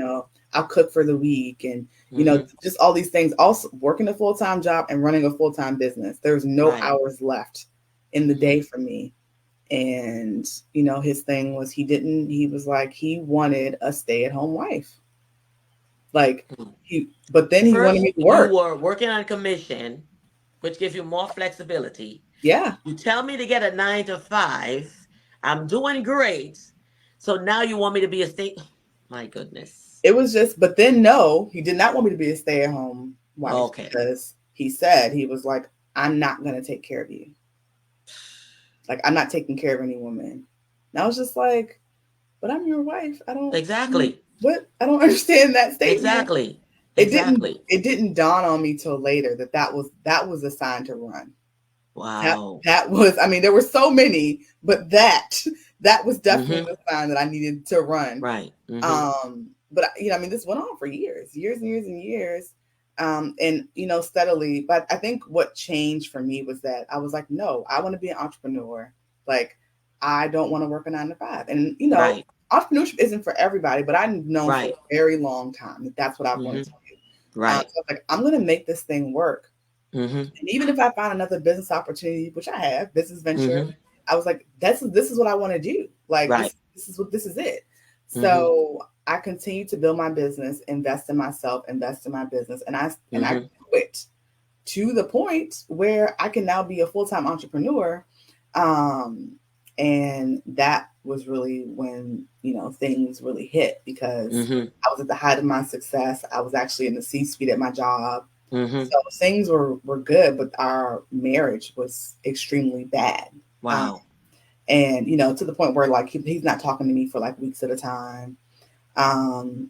I'll cook for the week, and Hmm. just all these things. Also, working a full-time job and running a full-time business. There's no Right. hours left in the Hmm. day for me. And his thing was he was like he wanted a stay-at-home wife. Like but then he wanted First, me to you work. were working on commission, which gives you more flexibility. Yeah. You tell me to get a 9 to 5. I'm doing great. So now you want me to be a state. My goodness. It was just, but then no, he did not want me to be a stay at home wife Okay. because he said, he was like, I'm not going to take care of you. Like, I'm not taking care of any woman. And I was just like, but I'm your wife. Exactly. What? I don't understand that statement. Exactly. It didn't, Exactly. it didn't dawn on me till later that was a sign to run. That, Wow. that was, I mean, there were so many, but that that was definitely Mm-hmm. the sign that I needed to run. Right. Mm-hmm. But I mean, this went on for years, years and years and years. And steadily. But I think what changed for me was that I was like, no, I want to be an entrepreneur. Like, I don't want to work a 9 to 5. And Right. entrepreneurship isn't for everybody, but I've known for Right. a very long time that that's what I wanted Mm-hmm. to do. So I Right. was like, I'm going to make this thing work. Mm-hmm. And even if I find another business opportunity, which I have, business venture, Mm-hmm. I was like, this is what I want to do. Like Right. this is it. Mm-hmm. So I continue to build my business, invest in myself, invest in my business, and I Mm-hmm. grew it to the point where I can now be a full-time entrepreneur. Um, and that was really when, things really hit because Mm-hmm. I was at the height of my success. I was actually in the C-suite at my job. Mm-hmm. So things were good, but our marriage was extremely bad. Um, Wow. and to the point where like he's not talking to me for like weeks at a time. Um,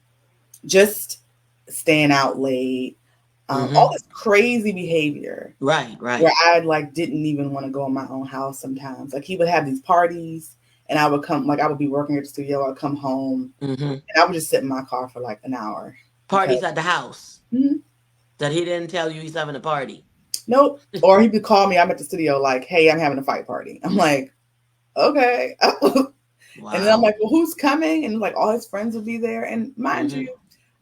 just staying out late, all Mm-hmm. this crazy behavior Right. where Right. I like didn't even want to go in my own house sometimes. Like he would have these parties and I would come, like I would be working at the studio, I'd come home Mm-hmm. and I would just sit in my car for like an hour because Parties at the house mhm, that he didn't tell you he's having a party. nope. Or he would call me, I'm at the studio like, hey, I'm having a fight party. I'm like, okay. And then I'm Wow. like, well, who's coming? And like all his friends would be there. And mind Mm-hmm. you,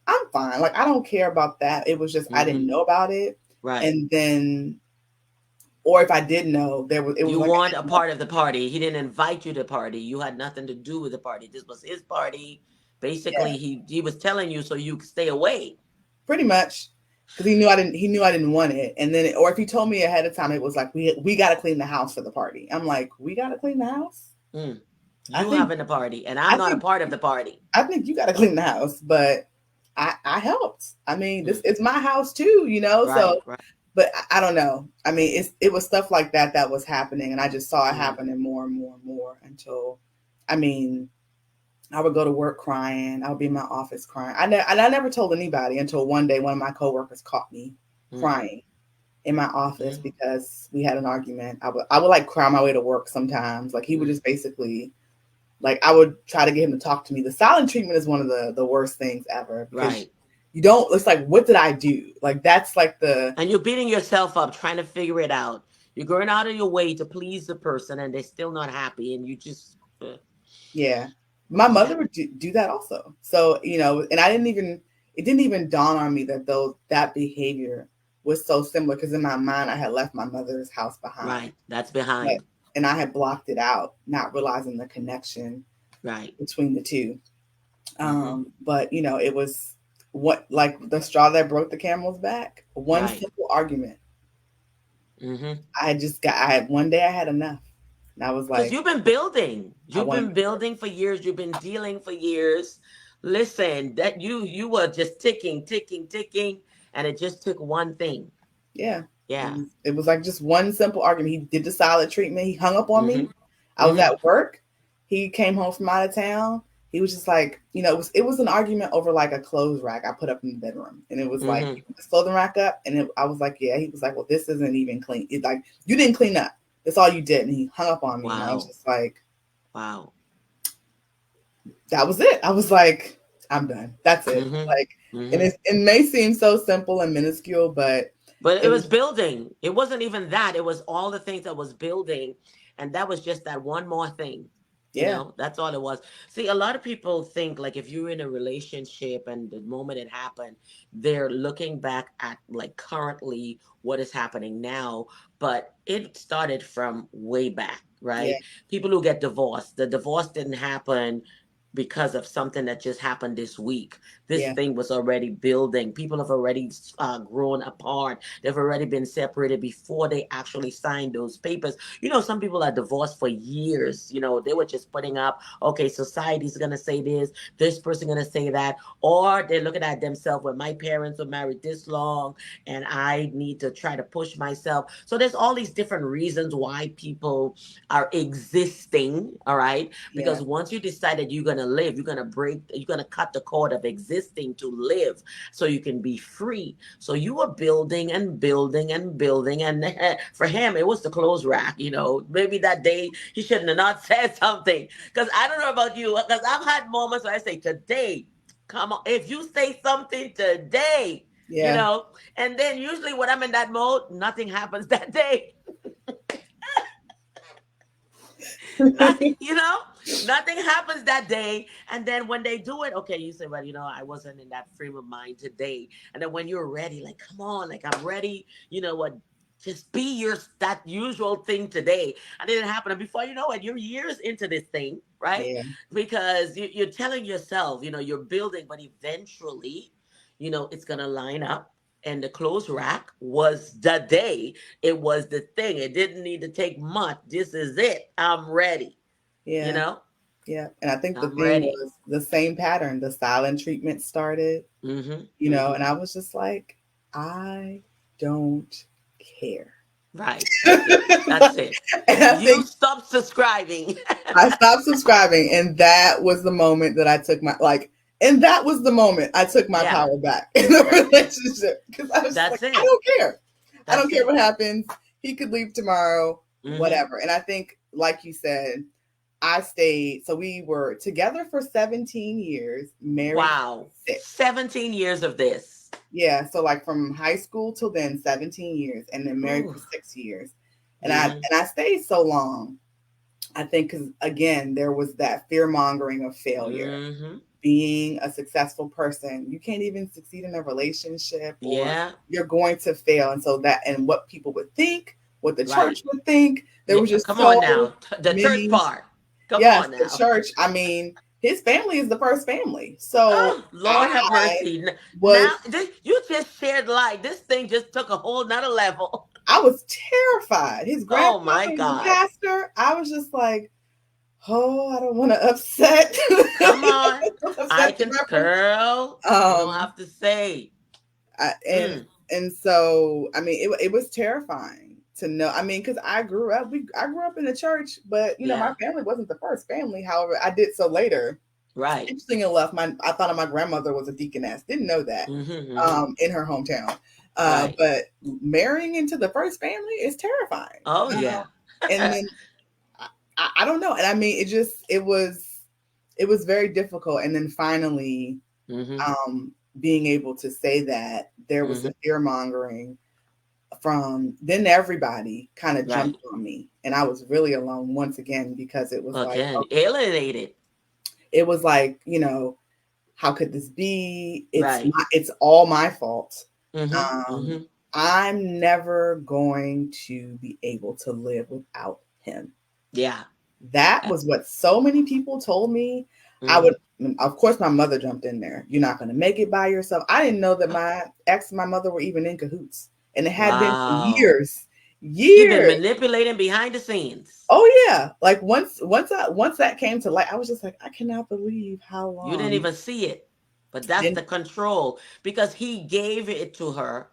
I'm fine. Like I don't care about that. It was just I Mm-hmm. didn't know about it. Right. And then or if I did know, it was You like weren't I a didn't know part of the party. He didn't invite you to the party. You had nothing to do with the party. This was his party. yeah, Basically, he was telling you so you could stay away. pretty much. Because he knew I didn't want it. And then or if he told me ahead of time, it was like we gotta clean the house for the party. I'm like, we gotta clean the house? Mm. I You think having a party, and I'm I not a think part of the party. I think you gotta clean the house, but I helped. I mean, this Mm. it's my house too, Right, So right. but I don't know. I mean, it was stuff like that was happening, and I just saw it Mm. happening more and more and more until, I mean, I would go to work crying. I would be in my office crying. And I never told anybody until one day one of my coworkers caught me Mm. crying in my office Mm. because we had an argument. I would like cry my way to work sometimes. Like he would Mm. just basically like I would try to get him to talk to me. The silent treatment is one of the worst things ever because Right. you don't. It's like what did I do? Like that's like the And you're beating yourself up trying to figure it out. You're going out of your way to please the person, and they're still not happy, and you just yeah. My yeah. mother would do that also. So, and it didn't even dawn on me that that behavior was so similar because in my mind, I had left my mother's house behind. Right. That's But, behind. and I had blocked it out, not realizing the connection Right. between the two. Mm-hmm. But, it was what, like the straw that broke the camel's back. One Right. simple argument. Mm-hmm. I had one day I had enough. And I was Because like, you've been building. I You've want to been be free. building for years. You've been dealing for years. Listen, that you were just ticking, ticking, ticking, and it just took one thing. Yeah. Yeah. It was like just one simple argument. He did the silent treatment. He hung up on Mm-hmm. me. I was Mm-hmm. at work. He came home from out of town. He was just like, it was an argument over like a clothes rack I put up in the bedroom. And it was like, Mm-hmm. he put this clothing rack up. And I was like, yeah. He was like, well, this isn't even clean. It's like, you didn't clean up. That's all you did. And he hung up on me. And I was Wow. just like, Wow. that was it. I was like, I'm done. That's it. Mm-hmm. Like, and Mm-hmm. it may seem so simple and minuscule, but But it it was was, building. It wasn't even that. It was all the things that was building. And that was just that one more thing. yeah, That's all it was. See, a lot of people think like if you're in a relationship and the moment it happened, they're looking back at like currently what is happening now, but it started from way back, yeah, right? People who get divorced, the divorce didn't happen because of something that just happened this week. This yeah, thing was already building. People have already grown apart. They've already been separated before they actually signed those papers. Some people are divorced for years. They were just putting up, okay, society's going to say this person going to say that, or they're looking at themselves when my parents were married this long and I need to try to push myself. So there's all these different reasons why people are existing, all right? yeah, Because once you decide that you're going to live. You're going to cut the cord of existing to live so you can be free. So you were building and building and building. And for him, it was the clothes rack. Maybe that day he shouldn't have not said something. Because I don't know about you, because I've had moments where I say, today, come on, if you say something today, Yeah. and then usually when I'm in that mode, nothing happens that day. Not, nothing happens that day. And then when they do it, okay, you say, well, I wasn't in that frame of mind today. And then when you're ready, like, come on, like, I'm ready, what? Just be that usual thing today. And it didn't happen. And before you know it, you're years into this thing, right? Yeah. Because you're telling yourself, you're building, but eventually, it's going to line up. And the clothes rack was the day. It was the thing. It didn't need to take much. This is it. I'm ready. You Yeah. know, Yeah. And I think the I'm thing ready. was the same pattern. The silent treatment started, Mm-hmm. and Mm-hmm. I was just like, I don't care. Right. That's it. That's it. And I You think stop subscribing. I stopped subscribing, and that was the moment that I took and that was the moment I took my Yeah. power back in the That's it. relationship because I was just like, That's I it. don't care. I don't That's care it. what happens. He could leave tomorrow, Mm-hmm. whatever. And I think, like you said, I stayed. So we were together for 17 years, married for Wow. 6. 17 years of this. Yeah, so like from high school till then, 17 years, and then married Ooh. for 6 years. And I Mm-hmm. and I stayed so long, I think, because again, there was that fear mongering of failure. Mm-hmm. Being a successful person, you can't even succeed in a relationship, or Yeah. you're going to fail. And so and what people would think, what the church Right. would think, there Yeah. was just Come on so now. The church many. part. Come Yes, on the now. church. I mean, his family is the first family. So Oh, Lord have I mercy. was Now, you just shared light. This thing just took a whole nother level. I was terrified. His Oh, my grandfather was a God. pastor. I was just like, oh, I don't want to upset Come on. I upset the can, reverend. girl, you don't Um, have to say. I, and Mm, and so I mean, it was terrifying to know. I mean, because I grew up in the church, but my yeah. family wasn't the first family. However, I did so later. Right. Interesting enough, I thought my grandmother was a deaconess. Didn't know that. Mm-hmm, mm-hmm. In her hometown. Right. But marrying into the first family is terrifying. Oh, Uh, yeah. and then I don't know. And I mean, it was very difficult. And then finally, Mm-hmm, being able to say that there was mm-hmm. the fear mongering from then everybody kind of Right. jumped on me, and I was really alone once again because it was like, Again, alienated. it was like, how could this be? Right. It's all my fault. Mm-hmm, Um, mm-hmm. I'm never going to be able to live without him. Yeah. That was what so many people told me. I Mm-hmm. would, of course, my mother jumped in there. You're not going to make it by yourself. I didn't know that my ex and my mother were even in cahoots, and it had been for Wow. years, You've been years. manipulating behind the scenes. Oh yeah, like once that came to light, I was just like, I cannot believe how You didn't long. even see it. But that's Then the control because he gave it to her,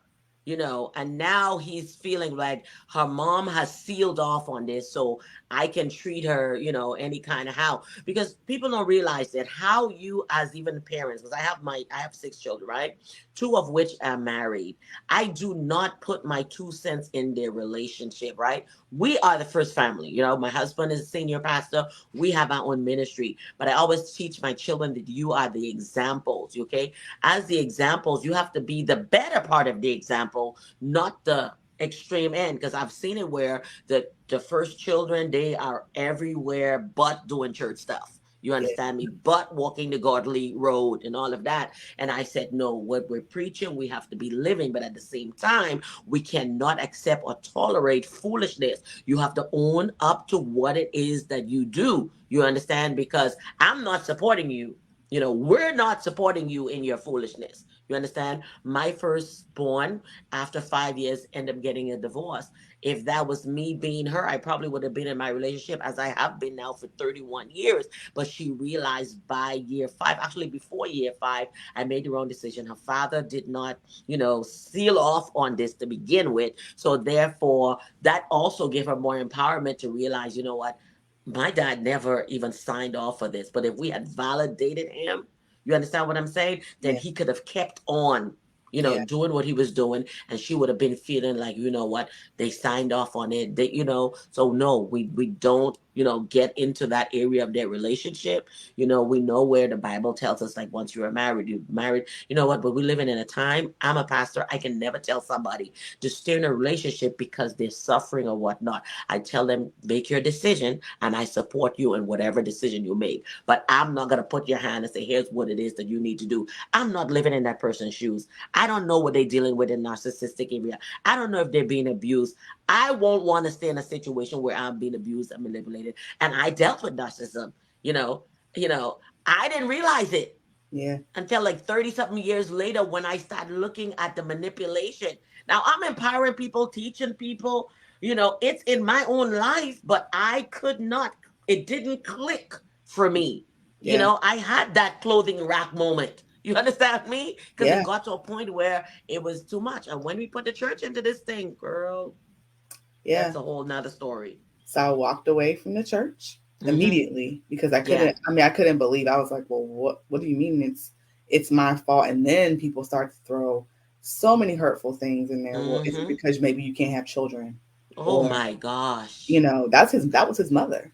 and now he's feeling like her mom has sealed off on this. So I can treat her, any kind of how. Because people don't realize that how you, as even parents, because I have 6 children, right? Two of which are married. I do not put my 2 cents in their relationship, right? We are the first family. My husband is a senior pastor. We have our own ministry. But I always teach my children that you are the examples, okay? As the examples, you have to be the better part of the example, not the extreme end. Because I've seen it where the first children, they are everywhere but doing church stuff. You yeah, understand me? But walking the godly road and all of that. And I said, no, what we're preaching, we have to be living. But at the same time, we cannot accept or tolerate foolishness. You have to own up to what it is that you do. You understand? Because I'm not supporting you. We're not supporting you in your foolishness. You understand? My firstborn, after 5 years, ended up getting a divorce. If that was me being her, I probably would have been in my relationship as I have been now for 31 years. But she realized by year 5, actually before year 5, I made the wrong decision. Her father did not, seal off on this to begin with. So therefore, that also gave her more empowerment to realize, you know what? my dad never even signed off for this. But if we had validated him, you understand what I'm saying? Then Yeah. he could have kept on, Yeah. doing what he was doing, and she would have been feeling like, you know what, they signed off on it. So no, we don't, get into that area of their relationship. We know where the Bible tells us, like, once you're married, you're married. You know what? But we're living in a time. I'm a pastor. I can never tell somebody to stay in a relationship because they're suffering or whatnot. I tell them, make your decision, and I support you in whatever decision you make. But I'm not gonna put your hand and say, here's what it is that you need to do. I'm not living in that person's shoes. I don't know what they're dealing with in narcissistic area. I don't know if they're being abused. I won't want to stay in a situation where I'm being abused and manipulated. And I dealt with narcissism. You know, you know, I didn't realize it Yeah. until like 30 something years later when I started looking at the manipulation. Now I'm empowering people, teaching people, it's in my own life, but I could not, it didn't click for me. Yeah. I had that clothing rack moment. You understand me? Because Yeah. it got to a point where it was too much. And when we put the church into this thing, girl, Yeah. that's a whole nother story. So I walked away from the church Mm-hmm. immediately because I Yeah. couldn't. I mean, I couldn't believe. I was like, "Well, what do you mean it's my fault?" And then people start to throw so many hurtful things in there. Well, is it Mm-hmm. because maybe you can't have children, Oh or my gosh. that was his mother.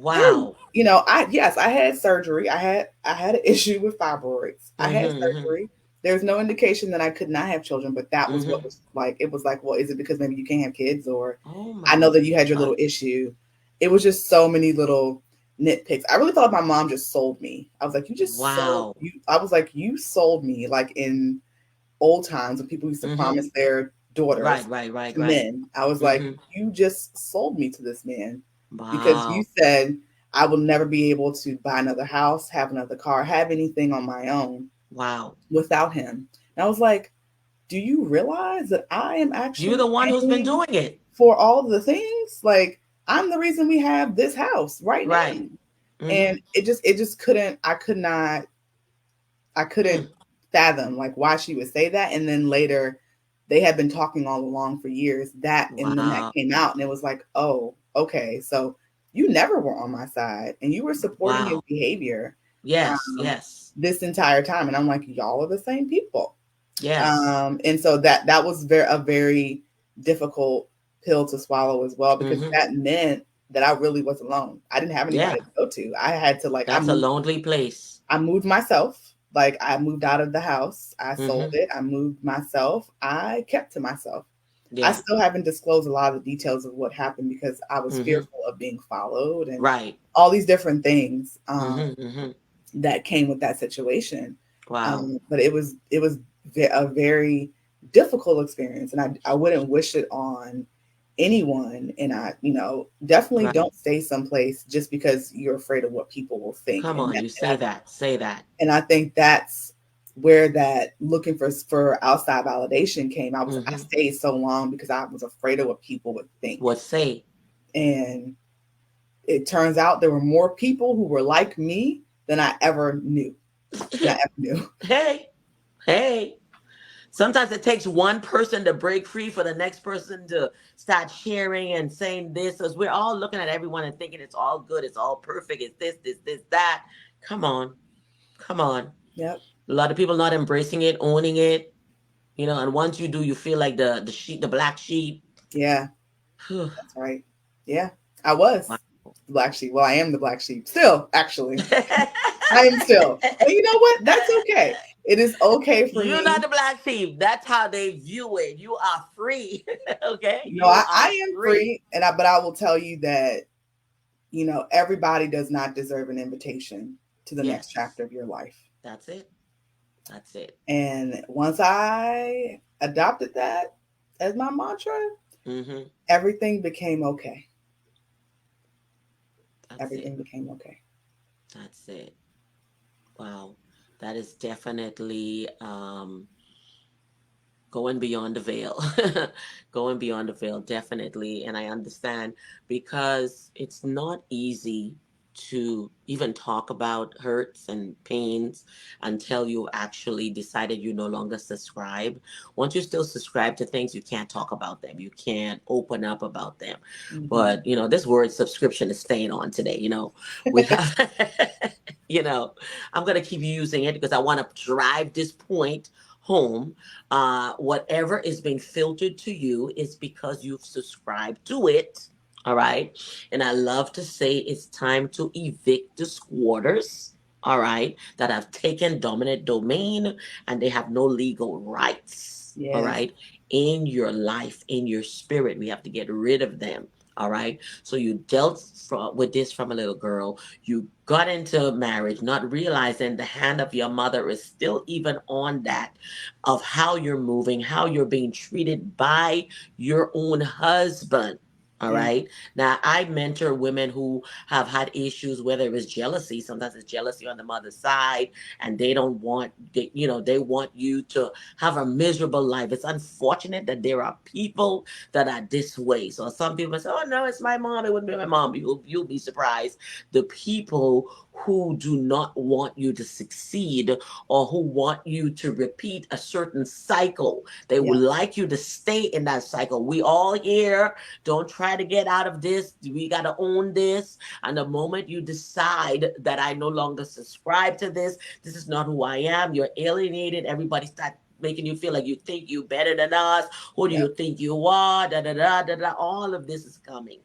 I didn't, Wow. I yes, I had surgery. I had an issue with fibroids. I Mm-hmm. had Mm-hmm. surgery. There's no indication that I could not have children, but that was what Mm-hmm. was like. It was like, well, is it because maybe you can't have kids, or Oh I my know that you had your God. little issue. It was just so many little nitpicks. I really thought my mom just sold me. I was like, you just sold Wow. you. I was like, you sold me, like in old times when people used to Mm-hmm. promise their daughters Right, right, right, to right. men. I was like, Mm-hmm. you just sold me to this man because you Wow. said I will never be able to buy another house, have another car, have anything on my own Wow. without him. And I was like, do you realize that I am You're actually the one who's been paying doing it. for all the things? Like, I'm the reason we have this house right Right. now. Mm-hmm. And it just couldn't, I couldn't Mm. fathom like why she would say that. And then later they had been talking all along for years that, and then that Wow. came out and it was like, oh, okay. So you never were on my side and you were supporting his Wow. behavior Yes, yes. this entire time. And I'm like, y'all are the same people. Yes. And so that was a very difficult pill to swallow as well, because Mm-hmm. that meant that I really was alone. I didn't have anybody Yeah. to go to. I had to like That's a lonely place. I moved myself. Like I moved out of the house. I sold Mm-hmm. it. I moved myself. I kept to myself. I Yeah. still haven't disclosed a lot of the details of what happened because I was Mm-hmm. fearful of being followed and Right. all these different things Mm-hmm. Mm-hmm. that came with that situation. Wow. But it was a very difficult experience, and I wouldn't wish it on anyone. And I, definitely Right. don't stay someplace just because you're afraid of what people will think. Come And on, you say that. Say that. I think that's where that looking for outside validation came. I Mm-hmm. stayed so long because I was afraid of what people would think. What say? And it turns out there were more people who were like me than I ever knew. Than I ever knew. Hey, hey. Sometimes it takes one person to break free for the next person to start sharing and saying this, because we're all looking at everyone and thinking it's all good, it's all perfect, it's this, that. Come on, come on. Yep. A lot of people not embracing it, owning it, and once you do, you feel like the black sheep. Yeah, Wow. that's right. Yeah, I was the black sheep. Well, I am the black sheep still, actually. I am still. But you know what? That's okay. It is okay for You're not me. the black sheep. That's how they view it. You are free. Okay? No, You I are am free. free, but I will tell you that everybody does not deserve an invitation to the next Yes. chapter of your life. That's it. That's it. And once I adopted that as my mantra, Mm-hmm. everything became okay. That's Everything it. became okay. That's it. Wow. That is definitely going beyond the veil. Going beyond the veil, definitely. And I understand because it's not easy. to even talk about hurts and pains until you actually decided you no longer subscribe. Once you still subscribe to things, you can't talk about them. You can't open up about them. Hmm. But, this word subscription is staying on today. We have, you know, I'm going to keep using it because I want to drive this point home. Whatever is being filtered to you is because you've subscribed to it. All right. And I love to say it's time to evict the squatters, all right, that have taken dominant domain and they have no legal rights, all Yes. right, in your life, in your spirit. We have to get rid of them. All right. So you dealt with this from a little girl. You got into marriage, not realizing the hand of your mother is still even on that, of how you're moving, how you're being treated by your own husband. All Yeah. right. Now, I mentor women who have had issues, whether it's jealousy. Sometimes it's jealousy on the mother's side, and they don't want, they want you to have a miserable life. It's unfortunate that there are people that are this way. So some people say, "Oh no, it's my mom. It wouldn't be my mom." You'll be surprised. The people who do not want you to succeed or who want you to repeat a certain cycle, they Yeah. would like you to stay in that cycle. We all here. Don't try to get out of this. We got to own this. And the moment you decide that I no longer subscribe to this is not who I am, you're alienated. Everybody start making you feel like you think you better than us. Who do Yep. you think you are? Da da da da da. All of this is coming,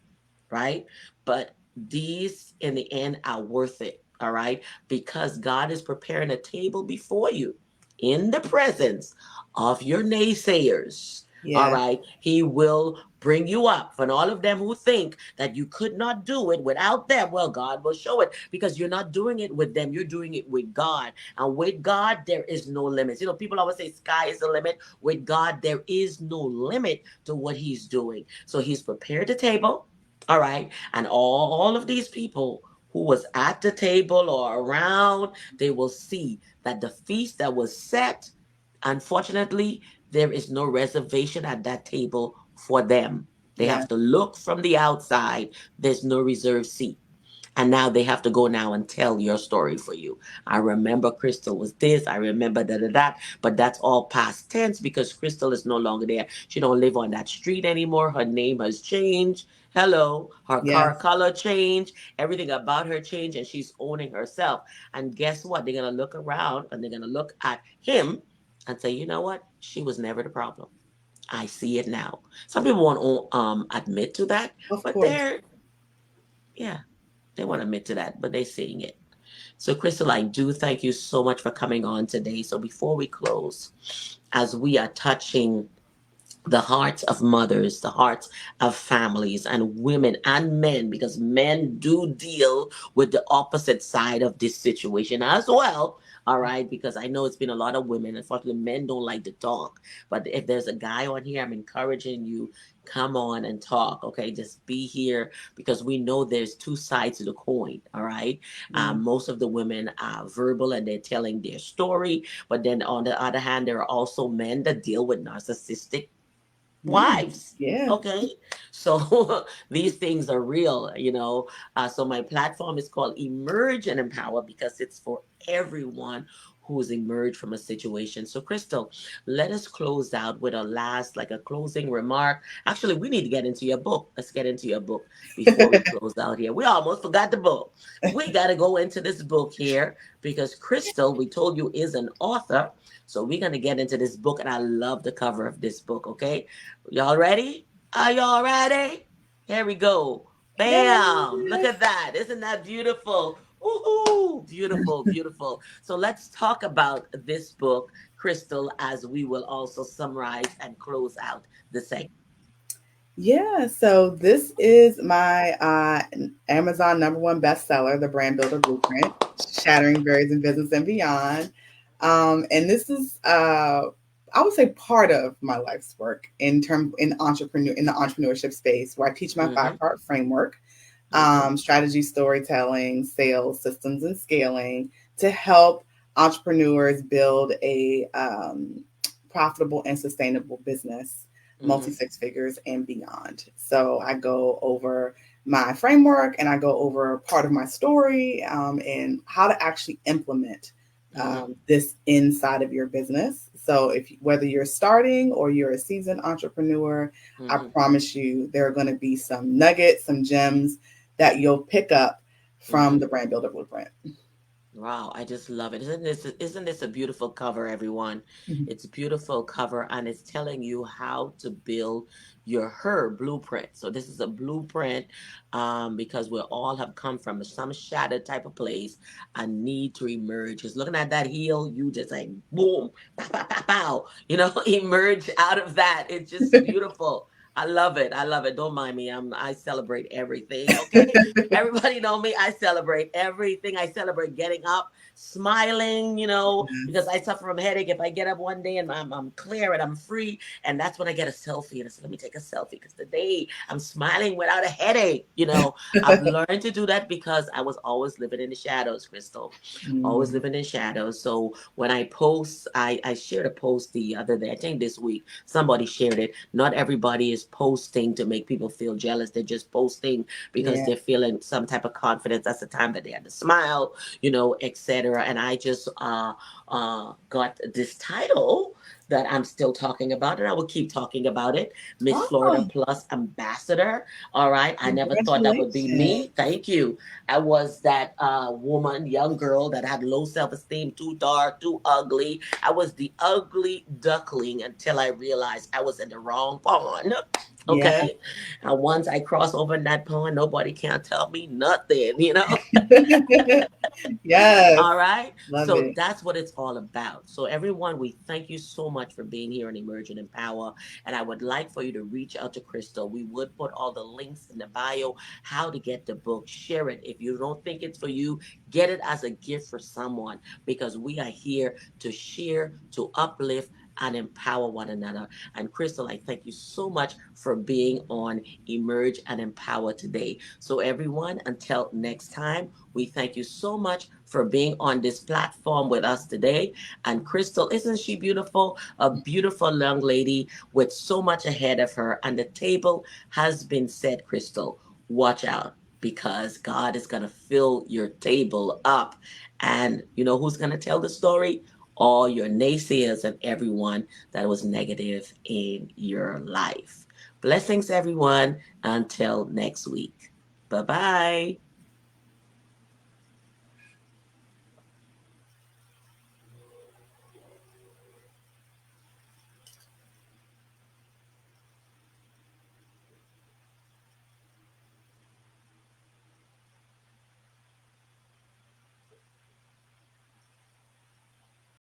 right? But these in the end are worth it, all right? Because God is preparing a table before you in the presence of your naysayers. All Yeah. right. He will bring you up. And all of them who think that you could not do it without them, well, God will show it because you're not doing it with them. You're doing it with God. And with God, there is no limits. People always say sky is the limit. With God, there is no limit to what He's doing. So He's prepared the table. All right. And all of these people who was at the table or around, they will see that the feast that was set, unfortunately, there is no reservation at that table for them. They Yeah. have to look from the outside. There's no reserved seat. And now they have to go now and tell your story for you. I remember Crystal was this. I remember that. But that's all past tense because Crystal is no longer there. She don't live on that street anymore. Her name has changed. Hello. Her car Yes. color changed. Everything about her changed, and she's owning herself. And guess what? They're gonna look around and they're gonna look at him and say, you know what? She was never the problem. I see it now. Some people won't admit to that, Of but course. yeah, they won't admit to that, but they're seeing it. So, Crystal, I do thank you so much for coming on today. So, before we close, as we are touching the hearts of mothers, the hearts of families and women and men, because men do deal with the opposite side of this situation as well. All right, because I know it's been a lot of women. Unfortunately, men don't like to talk. But if there's a guy on here, I'm encouraging you, come on and talk. Okay, just be here because we know there's two sides to the coin. All right, Yeah. most of the women are verbal and they're telling their story, but then on the other hand, there are also men that deal with narcissistic Mm. wives. Yeah. Okay. So these things are real, So my platform is called Emerge and Empower because it's for everyone who's emerged from a situation. So, Crystal, let us close out with a last, like a closing remark. Actually, we need to get into your book. Let's get into your book before we close out here. We almost forgot the book. We got to go into this book here because Crystal, we told you, is an author. So we're going to get into this book, and I love the cover of this book, okay? Y'all ready? Are y'all ready? Here we go. Bam! Look Yes. at that. Isn't that beautiful? Woohoo! Beautiful, beautiful. So let's talk about this book, Crystal, as we will also summarize and close out the segment. Yeah, so this is my Amazon #1 bestseller, The Brand Builder Blueprint, Shattering Barriers in Business and Beyond. And this is, I would say, part of my life's work in the entrepreneurship space, where I teach my Mm-hmm. 5-part framework: Mm-hmm. strategy, storytelling, sales, systems, and scaling, to help entrepreneurs build a profitable and sustainable business. multi Mm-hmm. six figures and beyond. So I go over my framework and I go over part of my story, and how to actually implement Mm-hmm. this inside of your business. So whether you're starting or you're a seasoned entrepreneur, I Mm-hmm. promise you there are going to be some nuggets, some gems that you'll pick up from Mm-hmm. the Brand Builder Blueprint. Wow, I just love it. Isn't this a beautiful cover, everyone? It's a beautiful cover and it's telling you how to build your her blueprint. So this is a blueprint because we all have come from some shattered type of place and need to emerge. Just looking at that heel, you just like boom, pow, pow, pow, pow, emerge out of that. It's just beautiful. I love it. I love it. Don't mind me. I celebrate everything. Okay. Everybody know me. I celebrate everything. I celebrate getting up, smiling, because Yes. I suffer from headache. If I get up one day and I'm clear and I'm free, and that's when I get a selfie. And I say, let me take a selfie because today I'm smiling without a headache. I've learned to do that because I was always living in the shadows, Crystal. Always Mm, living in shadows. So when I post, I shared a post the other day, I think this week, somebody shared it. Not everybody is posting to make people feel jealous. They're just posting because yeah. they're feeling some type of confidence. That's the time that they had to smile, etc. And I just got this title that I'm still talking about, and I will keep talking about it. Miss Florida Oh, Plus Ambassador. All right. I never thought that would be congratulations. me. Thank you. I was that woman, young girl that had low self esteem, too dark, too ugly. I was the ugly duckling until I realized I was in the wrong pond. Yeah. Okay. And once I cross over in that pond, nobody can tell me nothing. Yes. All right. Love So it. that's what it's all about. So, everyone, we thank you so much for being here in Emerging in Power. And I would like for you to reach out to Crystal. We would put all the links in the bio, how to get the book. Share it. If you don't think it's for you, get it as a gift for someone because we are here to share, to uplift, and empower one another. And Crystal, I thank you so much for being on Emerge and Empower today. So, everyone, until next time, we thank you so much for being on this platform with us today. And Crystal, isn't she beautiful? A beautiful young lady with so much ahead of her. And the table has been set, Crystal. Watch out because God is going to fill your table up. And you know who's going to tell the story? All your naysayers and everyone that was negative in your life. Blessings, everyone. Until next week. Bye bye.